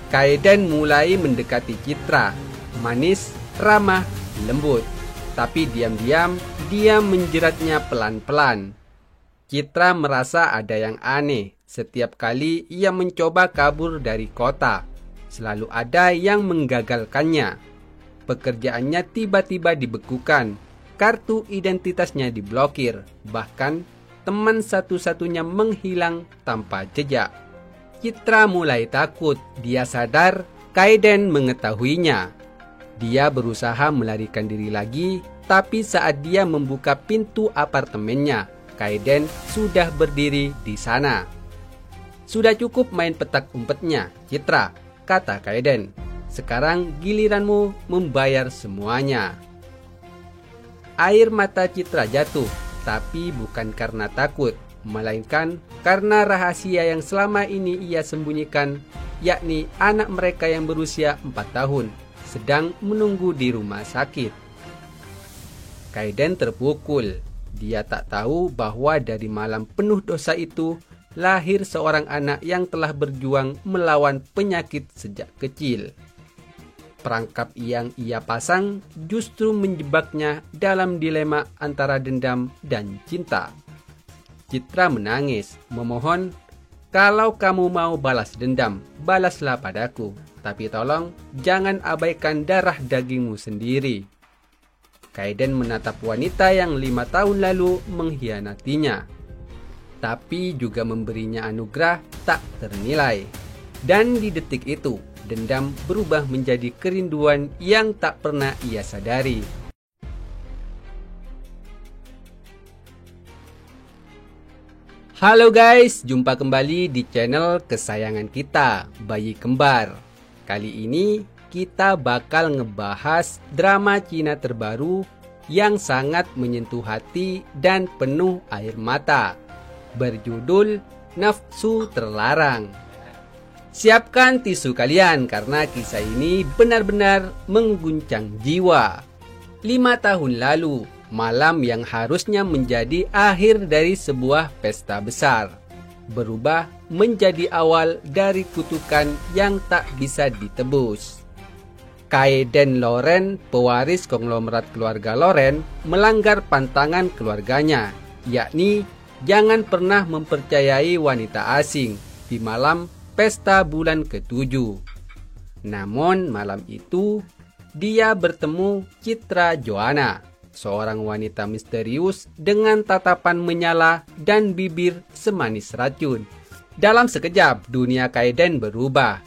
Kaeden mulai mendekati Citra, manis, ramah, lembut. Tapi diam-diam dia menjeratnya pelan-pelan. Citra merasa ada yang aneh. Setiap kali ia mencoba kabur dari kota, selalu ada yang menggagalkannya. Pekerjaannya tiba-tiba dibekukan, kartu identitasnya diblokir, bahkan teman satu-satunya menghilang tanpa jejak. Citra mulai takut. Dia sadar Kaeden mengetahuinya. Dia berusaha melarikan diri lagi, tapi saat dia membuka pintu apartemennya, Kaeden sudah berdiri di sana. "Sudah cukup main petak umpetnya, Citra," kata Kaeden. "Sekarang giliranmu membayar semuanya." Air mata Citra jatuh, tapi bukan karena takut, melainkan karena rahasia yang selama ini ia sembunyikan, yakni anak mereka yang berusia 4 tahun, sedang menunggu di rumah sakit. Kaeden terpukul. Dia tak tahu bahwa dari malam penuh dosa itu, lahir seorang anak yang telah berjuang melawan penyakit sejak kecil. Perangkap yang ia pasang justru menjebaknya dalam dilema antara dendam dan cinta. Citra menangis, memohon, "Kalau kamu mau balas dendam, balaslah padaku. Tapi tolong jangan abaikan darah dagingmu sendiri." Kaeden menatap wanita yang 5 tahun lalu mengkhianatinya, tapi juga memberinya anugerah tak ternilai. Dan di detik itu, dendam berubah menjadi kerinduan yang tak pernah ia sadari. Halo guys, jumpa kembali di channel kesayangan kita, Bayi Kembar. Kali ini kita bakal ngebahas drama Cina terbaru yang sangat menyentuh hati dan penuh air mata, berjudul Nafsu Terlarang. Siapkan tisu kalian karena kisah ini benar-benar mengguncang jiwa. 5 tahun lalu, malam yang harusnya menjadi akhir dari sebuah pesta besar berubah menjadi awal dari kutukan yang tak bisa ditebus. Kaeden Loren, pewaris konglomerat keluarga Loren, melanggar pantangan keluarganya, yakni jangan pernah mempercayai wanita asing di malam pesta bulan ke-7. Namun malam itu, dia bertemu Citra Joanna, seorang wanita misterius dengan tatapan menyala dan bibir semanis racun. Dalam sekejap, dunia Kaeden berubah.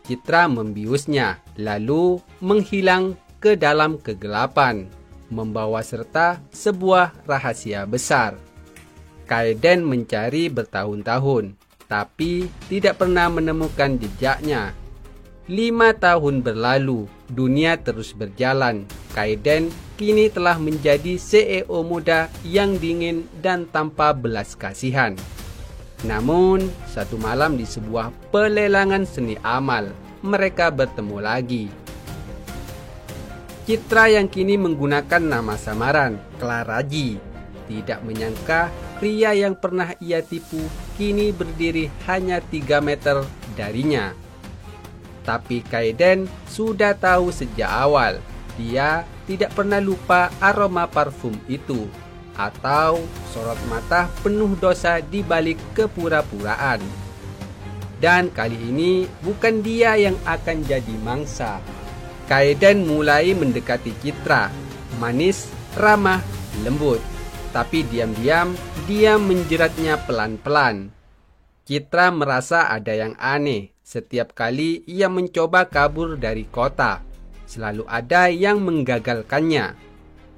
Citra membiusnya, lalu menghilang ke dalam kegelapan, membawa serta sebuah rahasia besar. Kaeden mencari bertahun-tahun, tapi tidak pernah menemukan jejaknya. 5 tahun berlalu, dunia terus berjalan. Kaeden kini telah menjadi CEO muda yang dingin dan tanpa belas kasihan. Namun, satu malam di sebuah pelelangan seni amal, mereka bertemu lagi. Citra yang kini menggunakan nama samaran, Claraji, tidak menyangka pria yang pernah ia tipu kini berdiri hanya 3 meter darinya. Tapi Kaeden sudah tahu sejak awal, dia tidak pernah lupa aroma parfum itu, atau sorot mata penuh dosa di balik kepura-puraan. Dan kali ini bukan dia yang akan jadi mangsa. Kaeden mulai mendekati Citra, manis, ramah, lembut. Tapi diam-diam dia menjeratnya pelan-pelan. Citra merasa ada yang aneh. Setiap kali ia mencoba kabur dari kota, selalu ada yang menggagalkannya.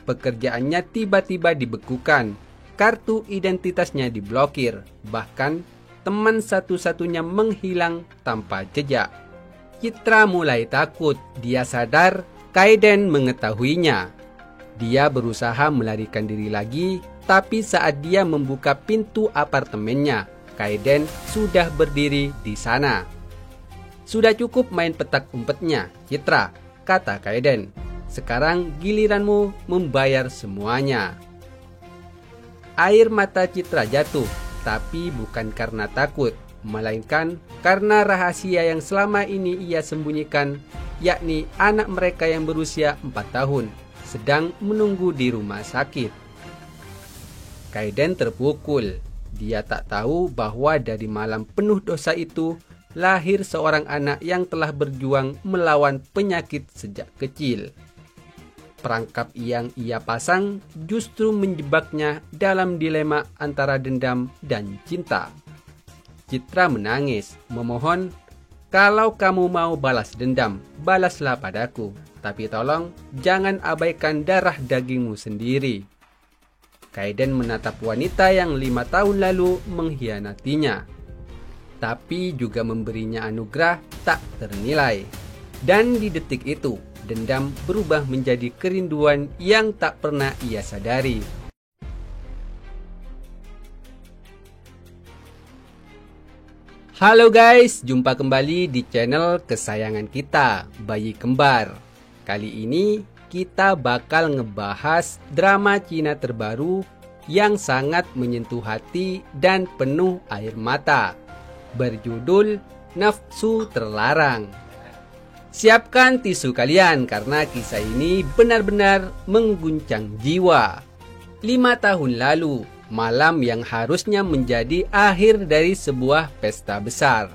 Pekerjaannya tiba-tiba dibekukan, kartu identitasnya diblokir, bahkan teman satu-satunya menghilang tanpa jejak. Citra mulai takut. Dia sadar Kaeden mengetahuinya. Dia berusaha melarikan diri lagi, tapi saat dia membuka pintu apartemennya, Kaeden sudah berdiri di sana. "Sudah cukup main petak umpetnya, Citra," kata Kaeden. "Sekarang giliranmu membayar semuanya." Air mata Citra jatuh, tapi bukan karena takut, melainkan karena rahasia yang selama ini ia sembunyikan, yakni anak mereka yang berusia 4 tahun, sedang menunggu di rumah sakit. Kaeden terpukul. Dia tak tahu bahwa dari malam penuh dosa itu, lahir seorang anak yang telah berjuang melawan penyakit sejak kecil. Perangkap yang ia pasang justru menjebaknya dalam dilema antara dendam dan cinta. Citra menangis, memohon, "Kalau kamu mau balas dendam, balaslah padaku. Tapi tolong jangan abaikan darah dagingmu sendiri." Kaeden menatap wanita yang 5 tahun lalu mengkhianatinya, tapi juga memberinya anugerah tak ternilai. Dan di detik itu, dendam berubah menjadi kerinduan yang tak pernah ia sadari. Halo guys, jumpa kembali di channel kesayangan kita, Bayi Kembar. Kali ini kita bakal ngebahas drama Cina terbaru yang sangat menyentuh hati dan penuh air mata, berjudul Nafsu Terlarang. Siapkan tisu kalian karena kisah ini benar-benar mengguncang jiwa. 5 tahun lalu, malam yang harusnya menjadi akhir dari sebuah pesta besar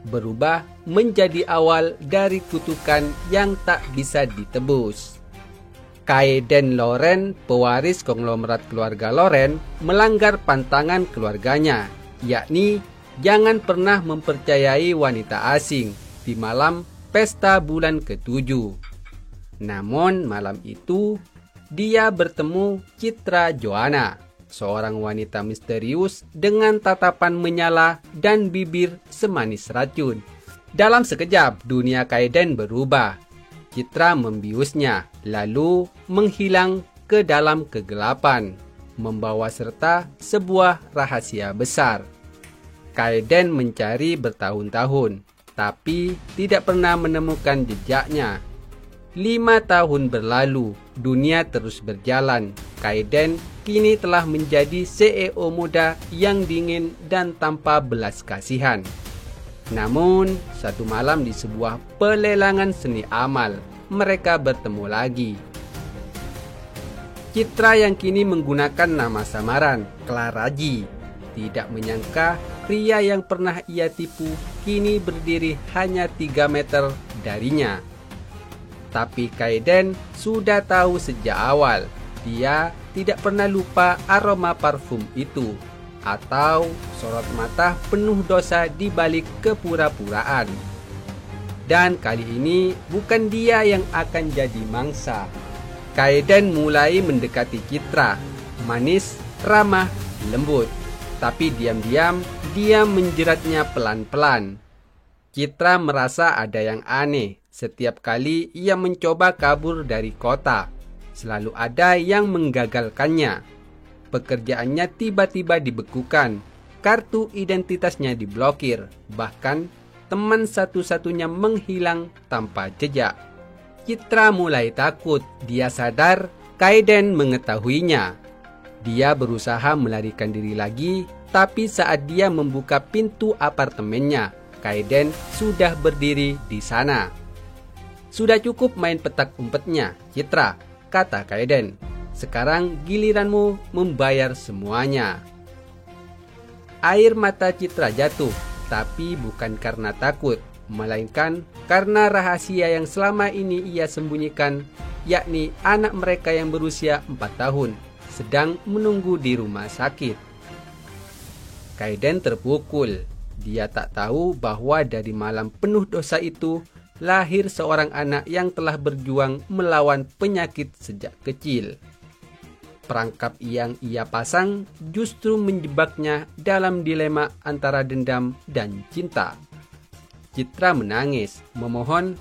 berubah menjadi awal dari kutukan yang tak bisa ditebus. Kaeden Loren, pewaris konglomerat keluarga Loren, melanggar pantangan keluarganya, yakni jangan pernah mempercayai wanita asing di malam pesta bulan ke-7. Namun malam itu, dia bertemu Citra Joanna, seorang wanita misterius dengan tatapan menyala dan bibir semanis racun. Dalam sekejap, dunia Kaeden berubah. Citra membiusnya, lalu menghilang ke dalam kegelapan, membawa serta sebuah rahasia besar. Kaeden mencari bertahun-tahun, tapi tidak pernah menemukan jejaknya. 5 tahun berlalu, dunia terus berjalan. Kaeden kini telah menjadi CEO muda yang dingin dan tanpa belas kasihan. Namun, satu malam di sebuah pelelangan seni amal, mereka bertemu lagi. Citra yang kini menggunakan nama samaran, Claraji, tidak menyangka pria yang pernah ia tipu kini berdiri hanya 3 meter darinya. Tapi Kaeden sudah tahu sejak awal, dia tidak pernah lupa aroma parfum itu, atau sorot mata penuh dosa di balik kepura-puraan. Dan kali ini bukan dia yang akan jadi mangsa. Kaeden mulai mendekati Citra, manis, ramah, lembut. Tapi diam-diam dia menjeratnya pelan-pelan. Citra merasa ada yang aneh. Setiap kali ia mencoba kabur dari kota, selalu ada yang menggagalkannya. Pekerjaannya tiba-tiba dibekukan, kartu identitasnya diblokir, bahkan teman satu-satunya menghilang tanpa jejak. Citra mulai takut. Dia sadar Kaeden mengetahuinya. Dia berusaha melarikan diri lagi, tapi saat dia membuka pintu apartemennya, Kaeden sudah berdiri di sana. "Sudah cukup main petak umpetnya, Citra," kata Kaeden. "Sekarang giliranmu membayar semuanya." Air mata Citra jatuh, tapi bukan karena takut, melainkan karena rahasia yang selama ini ia sembunyikan, yakni anak mereka yang berusia 4 tahun, sedang menunggu di rumah sakit. Kaeden terpukul. Dia tak tahu bahwa dari malam penuh dosa itu, lahir seorang anak yang telah berjuang melawan penyakit sejak kecil. Perangkap yang ia pasang justru menjebaknya dalam dilema antara dendam dan cinta. Citra menangis, memohon,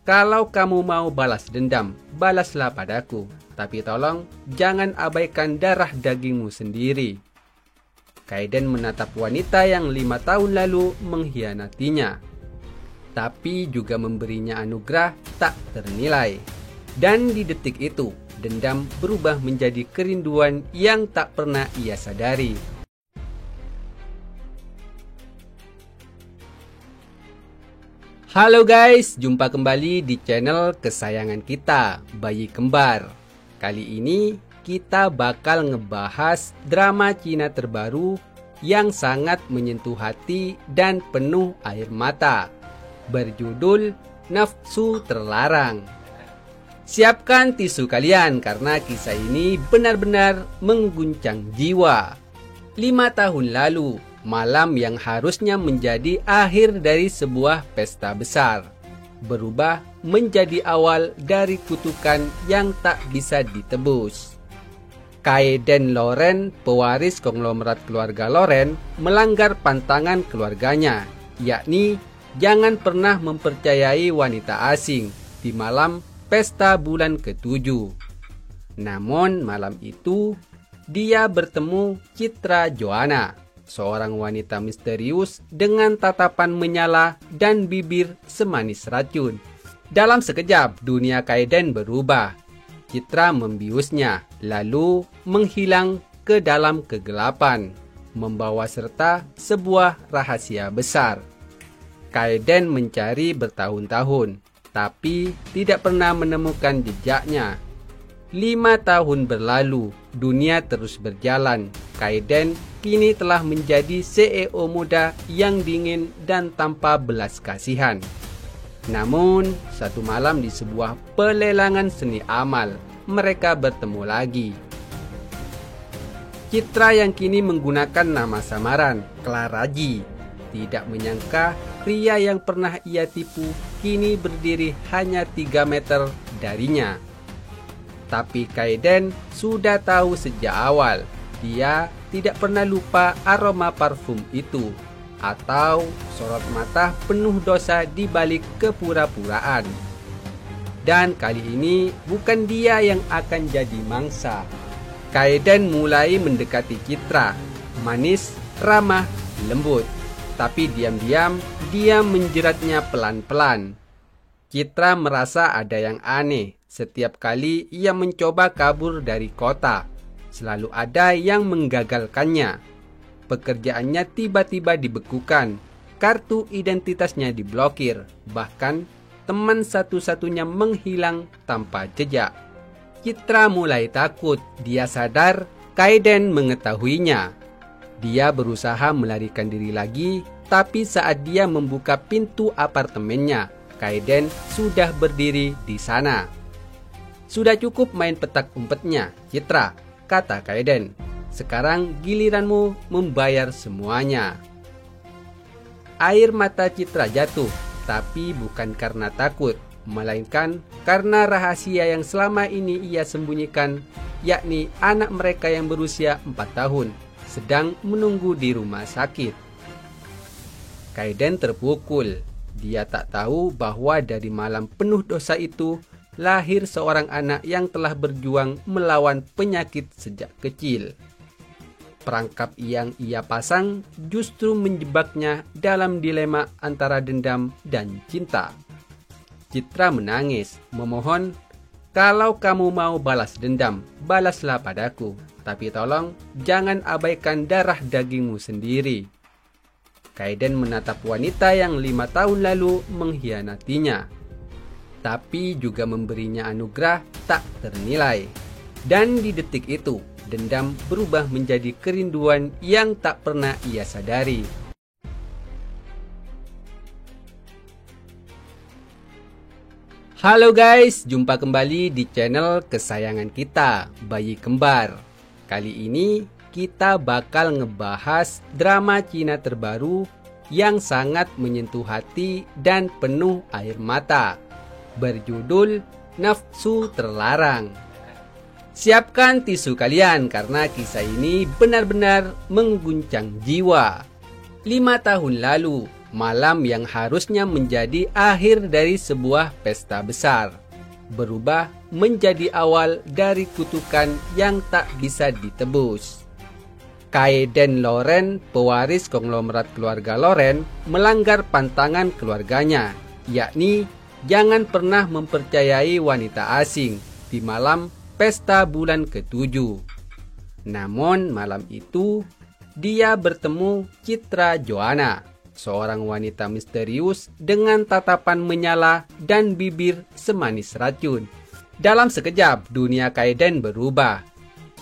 "Kalau kamu mau balas dendam, balaslah padaku. Tapi tolong jangan abaikan darah dagingmu sendiri." Kaeden menatap wanita yang 5 tahun lalu mengkhianatinya, tapi juga memberinya anugerah tak ternilai. Dan di detik itu, dendam berubah menjadi kerinduan yang tak pernah ia sadari. Halo guys, jumpa kembali di channel kesayangan kita, Bayi Kembar. Kali ini kita bakal ngebahas drama Cina terbaru yang sangat menyentuh hati dan penuh air mata, berjudul Nafsu Terlarang. Siapkan tisu kalian karena kisah ini benar-benar mengguncang jiwa. 5 tahun lalu, malam yang harusnya menjadi akhir dari sebuah pesta besar, berubah menjadi awal dari kutukan yang tak bisa ditebus. Kaeden Loren, pewaris konglomerat keluarga Loren, melanggar pantangan keluarganya, yakni jangan pernah mempercayai wanita asing di malam pesta bulan ke-7. Namun malam itu, dia bertemu Citra Joanna, seorang wanita misterius dengan tatapan menyala dan bibir semanis racun. Dalam sekejap, dunia Kaeden berubah. Citra membiusnya, lalu menghilang ke dalam kegelapan, membawa serta sebuah rahasia besar. Kaeden mencari bertahun-tahun, tapi tidak pernah menemukan jejaknya. 5 tahun berlalu, dunia terus berjalan. Kaeden kini telah menjadi CEO muda yang dingin dan tanpa belas kasihan. Namun, satu malam di sebuah pelelangan seni amal, mereka bertemu lagi. Citra yang kini menggunakan nama samaran, Claraji, tidak menyangka pria yang pernah ia tipu kini berdiri hanya 3 meter darinya. Tapi Kaeden sudah tahu sejak awal, dia tidak pernah lupa aroma parfum itu, atau sorot mata penuh dosa di balik kepura-puraan. Dan kali ini bukan dia yang akan jadi mangsa. Kaeden mulai mendekati Citra, manis, ramah, lembut. Tapi diam-diam dia menjeratnya pelan-pelan. Citra merasa ada yang aneh. Setiap kali ia mencoba kabur dari kota, Selalu ada yang menggagalkannya. Pekerjaannya tiba-tiba dibekukan, kartu identitasnya diblokir, bahkan teman satu-satunya menghilang tanpa jejak. Citra mulai takut. Dia sadar Kaeden mengetahuinya. Dia berusaha melarikan diri lagi, tapi saat dia membuka pintu apartemennya, Kaeden sudah berdiri di sana. "Sudah cukup main petak umpetnya, Citra," kata Kaeden. "Sekarang giliranmu membayar semuanya." Air mata Citra jatuh, tapi bukan karena takut, melainkan karena rahasia yang selama ini ia sembunyikan, yakni anak mereka yang berusia 4 tahun sedang menunggu di rumah sakit. Kaeden terpukul. Dia tak tahu bahwa dari malam penuh dosa itu lahir seorang anak yang telah berjuang melawan penyakit sejak kecil. Perangkap yang ia pasang justru menjebaknya dalam dilema antara dendam dan cinta. Citra menangis, memohon, "Kalau kamu mau balas dendam, balaslah padaku. Tapi tolong jangan abaikan darah dagingmu sendiri." Kaeden menatap wanita yang 5 tahun lalu mengkhianatinya, tapi juga memberinya anugerah tak ternilai. Dan di detik itu, dendam berubah menjadi kerinduan yang tak pernah ia sadari. Halo guys, jumpa kembali di channel kesayangan kita, Bayi Kembar. Kali ini kita bakal ngebahas drama Cina terbaru yang sangat menyentuh hati dan penuh air mata, berjudul Nafsu Terlarang. Siapkan tisu kalian karena kisah ini benar-benar mengguncang jiwa. 5 tahun lalu, malam yang harusnya menjadi akhir dari sebuah pesta besar berubah menjadi awal dari kutukan yang tak bisa ditebus. Kaeden Loren, pewaris konglomerat keluarga Loren, melanggar pantangan keluarganya, yakni jangan pernah mempercayai wanita asing di malam pesta bulan ke-7. Namun malam itu dia bertemu Citra Joanna, seorang wanita misterius dengan tatapan menyala dan bibir semanis racun. Dalam sekejap, dunia Kaeden berubah.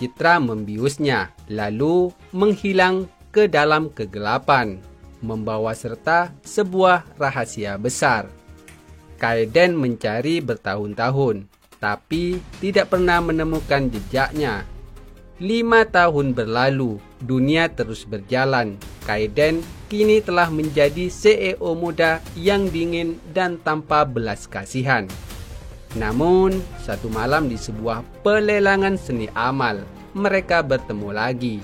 Citra membiusnya, lalu menghilang ke dalam kegelapan, membawa serta sebuah rahasia besar. Kaeden mencari bertahun-tahun, tapi tidak pernah menemukan jejaknya. 5 tahun berlalu, dunia terus berjalan. Kaeden kini telah menjadi CEO muda yang dingin dan tanpa belas kasihan. Namun, satu malam di sebuah pelelangan seni amal, mereka bertemu lagi.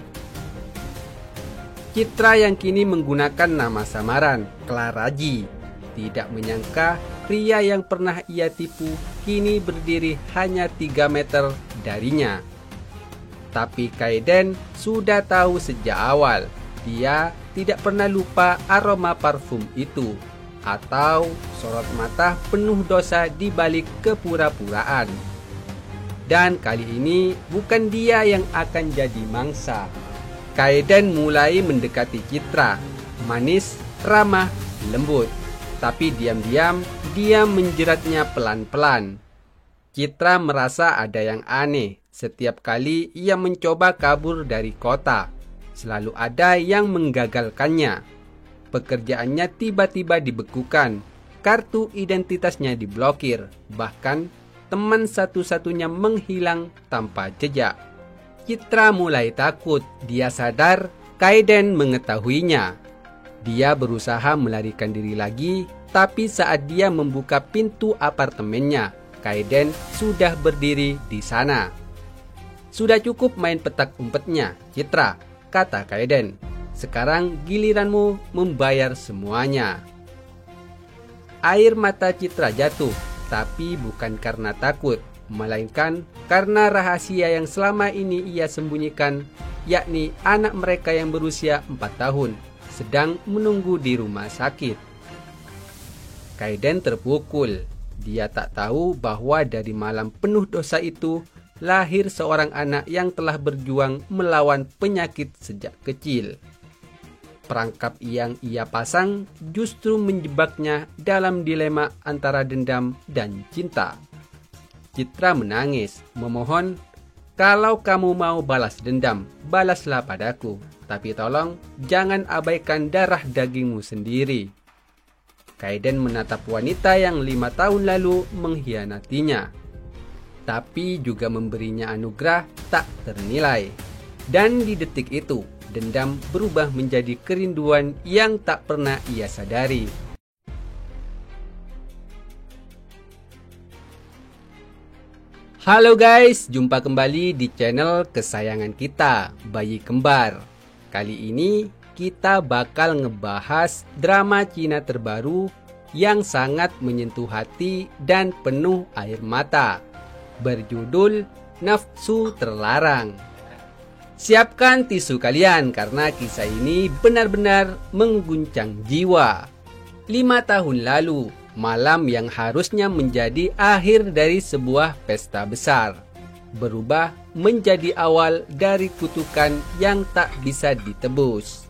Citra yang kini menggunakan nama samaran, Clara Ji, tidak menyangka pria yang pernah ia tipu kini berdiri hanya 3 meter darinya. Tapi Kaeden sudah tahu sejak awal. Dia tidak pernah lupa aroma parfum itu atau sorot mata penuh dosa di balik kepura-puraan. Dan kali ini bukan dia yang akan jadi mangsa. Kaeden mulai mendekati Citra, manis, ramah, lembut. Tapi diam-diam dia menjeratnya pelan-pelan. Citra merasa ada yang aneh. Setiap kali ia mencoba kabur dari kota, selalu ada yang menggagalkannya. Pekerjaannya tiba-tiba dibekukan, kartu identitasnya diblokir, bahkan teman satu-satunya menghilang tanpa jejak. Citra mulai takut. Dia sadar Kaeden mengetahuinya. Dia berusaha melarikan diri lagi, tapi saat dia membuka pintu apartemennya, Kaeden sudah berdiri di sana. "Sudah cukup main petak umpetnya, Citra," kata Kaeden. "Sekarang giliranmu membayar semuanya." Air mata Citra jatuh, tapi bukan karena takut, melainkan karena rahasia yang selama ini ia sembunyikan, yakni anak mereka yang berusia 4 tahun sedang menunggu di rumah sakit. Kaeden terpukul. Dia tak tahu bahwa dari malam penuh dosa itu lahir seorang anak yang telah berjuang melawan penyakit sejak kecil. Perangkap yang ia pasang justru menjebaknya dalam dilema antara dendam dan cinta. Citra menangis, memohon, "Kalau kamu mau balas dendam, balaslah padaku. Tapi tolong jangan abaikan darah dagingmu sendiri." Kaeden menatap wanita yang 5 tahun lalu mengkhianatinya, tapi juga memberinya anugerah tak ternilai. Dan di detik itu, dendam berubah menjadi kerinduan yang tak pernah ia sadari. Halo guys, jumpa kembali di channel kesayangan kita, Bayi Kembar. Kali ini kita bakal ngebahas drama Cina terbaru yang sangat menyentuh hati dan penuh air mata, berjudul Nafsu Terlarang. Siapkan tisu kalian karena kisah ini benar-benar mengguncang jiwa. 5 tahun lalu, malam yang harusnya menjadi akhir dari sebuah pesta besar, berubah menjadi awal dari kutukan yang tak bisa ditebus.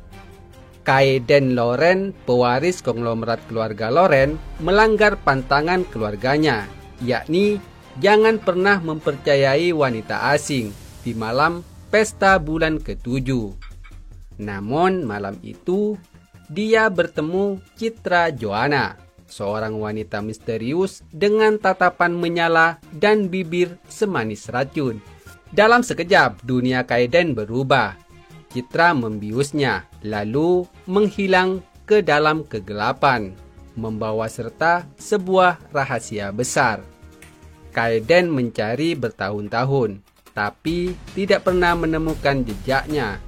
Kaeden Loren, pewaris konglomerat keluarga Loren, melanggar pantangan keluarganya, yakni jangan pernah mempercayai wanita asing di malam pesta bulan ke-7. Namun malam itu, dia bertemu Citra Joanna, seorang wanita misterius dengan tatapan menyala dan bibir semanis racun. Dalam sekejap, dunia Kaeden berubah. Citra membiusnya, lalu menghilang ke dalam kegelapan, membawa serta sebuah rahasia besar. Kaeden mencari bertahun-tahun, tapi tidak pernah menemukan jejaknya.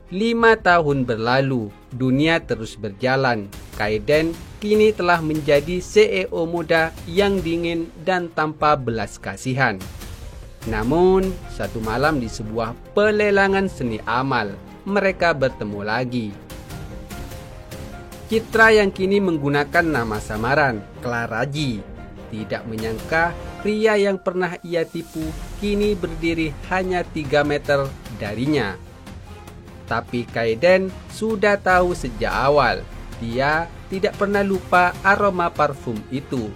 5 tahun berlalu, dunia terus berjalan. Kaeden kini telah menjadi CEO muda yang dingin dan tanpa belas kasihan. Namun, satu malam di sebuah pelelangan seni amal, mereka bertemu lagi. Citra yang kini menggunakan nama samaran, Clara Ji, tidak menyangka pria yang pernah ia tipu kini berdiri hanya 3 meter darinya. Tapi Kaeden sudah tahu sejak awal, dia tidak pernah lupa aroma parfum itu,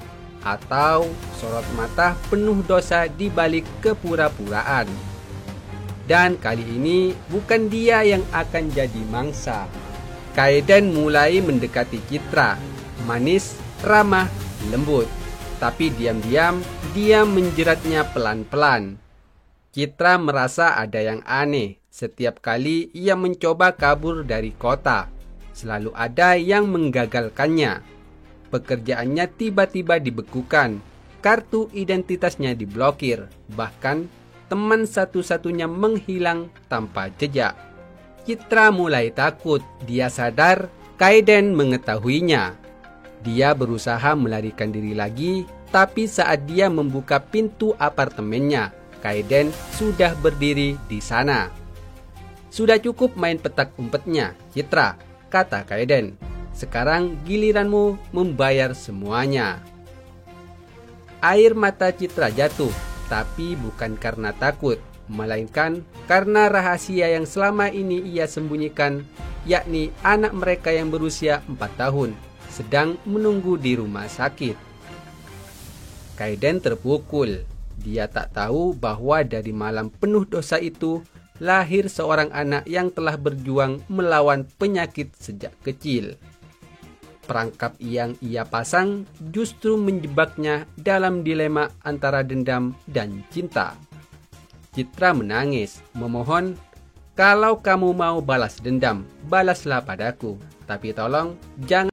atau sorot mata penuh dosa di balik kepura-puraan. Dan kali ini bukan dia yang akan jadi mangsa. Kaeden mulai mendekati Citra, manis, ramah, lembut. Tapi diam-diam dia menjeratnya pelan-pelan. Citra merasa ada yang aneh. Setiap kali ia mencoba kabur dari kota, selalu ada yang menggagalkannya. Pekerjaannya tiba-tiba dibekukan, kartu identitasnya diblokir, bahkan teman satu-satunya menghilang tanpa jejak. Citra mulai takut. Dia sadar Kaeden mengetahuinya. Dia berusaha melarikan diri lagi, tapi saat dia membuka pintu apartemennya, Kaeden sudah berdiri di sana. "Sudah cukup main petak umpetnya, Citra," kata Kaeden. "Sekarang giliranmu membayar semuanya." Air mata Citra jatuh, tapi bukan karena takut, melainkan karena rahasia yang selama ini ia sembunyikan, yakni anak mereka yang berusia 4 tahun, sedang menunggu di rumah sakit. Kaeden terpukul. Dia tak tahu bahwa dari malam penuh dosa itu, lahir seorang anak yang telah berjuang melawan penyakit sejak kecil. Perangkap yang ia pasang justru menjebaknya dalam dilema antara dendam dan cinta. Citra menangis, memohon, "Kalau kamu mau balas dendam, balaslah padaku. Tapi tolong jangan..."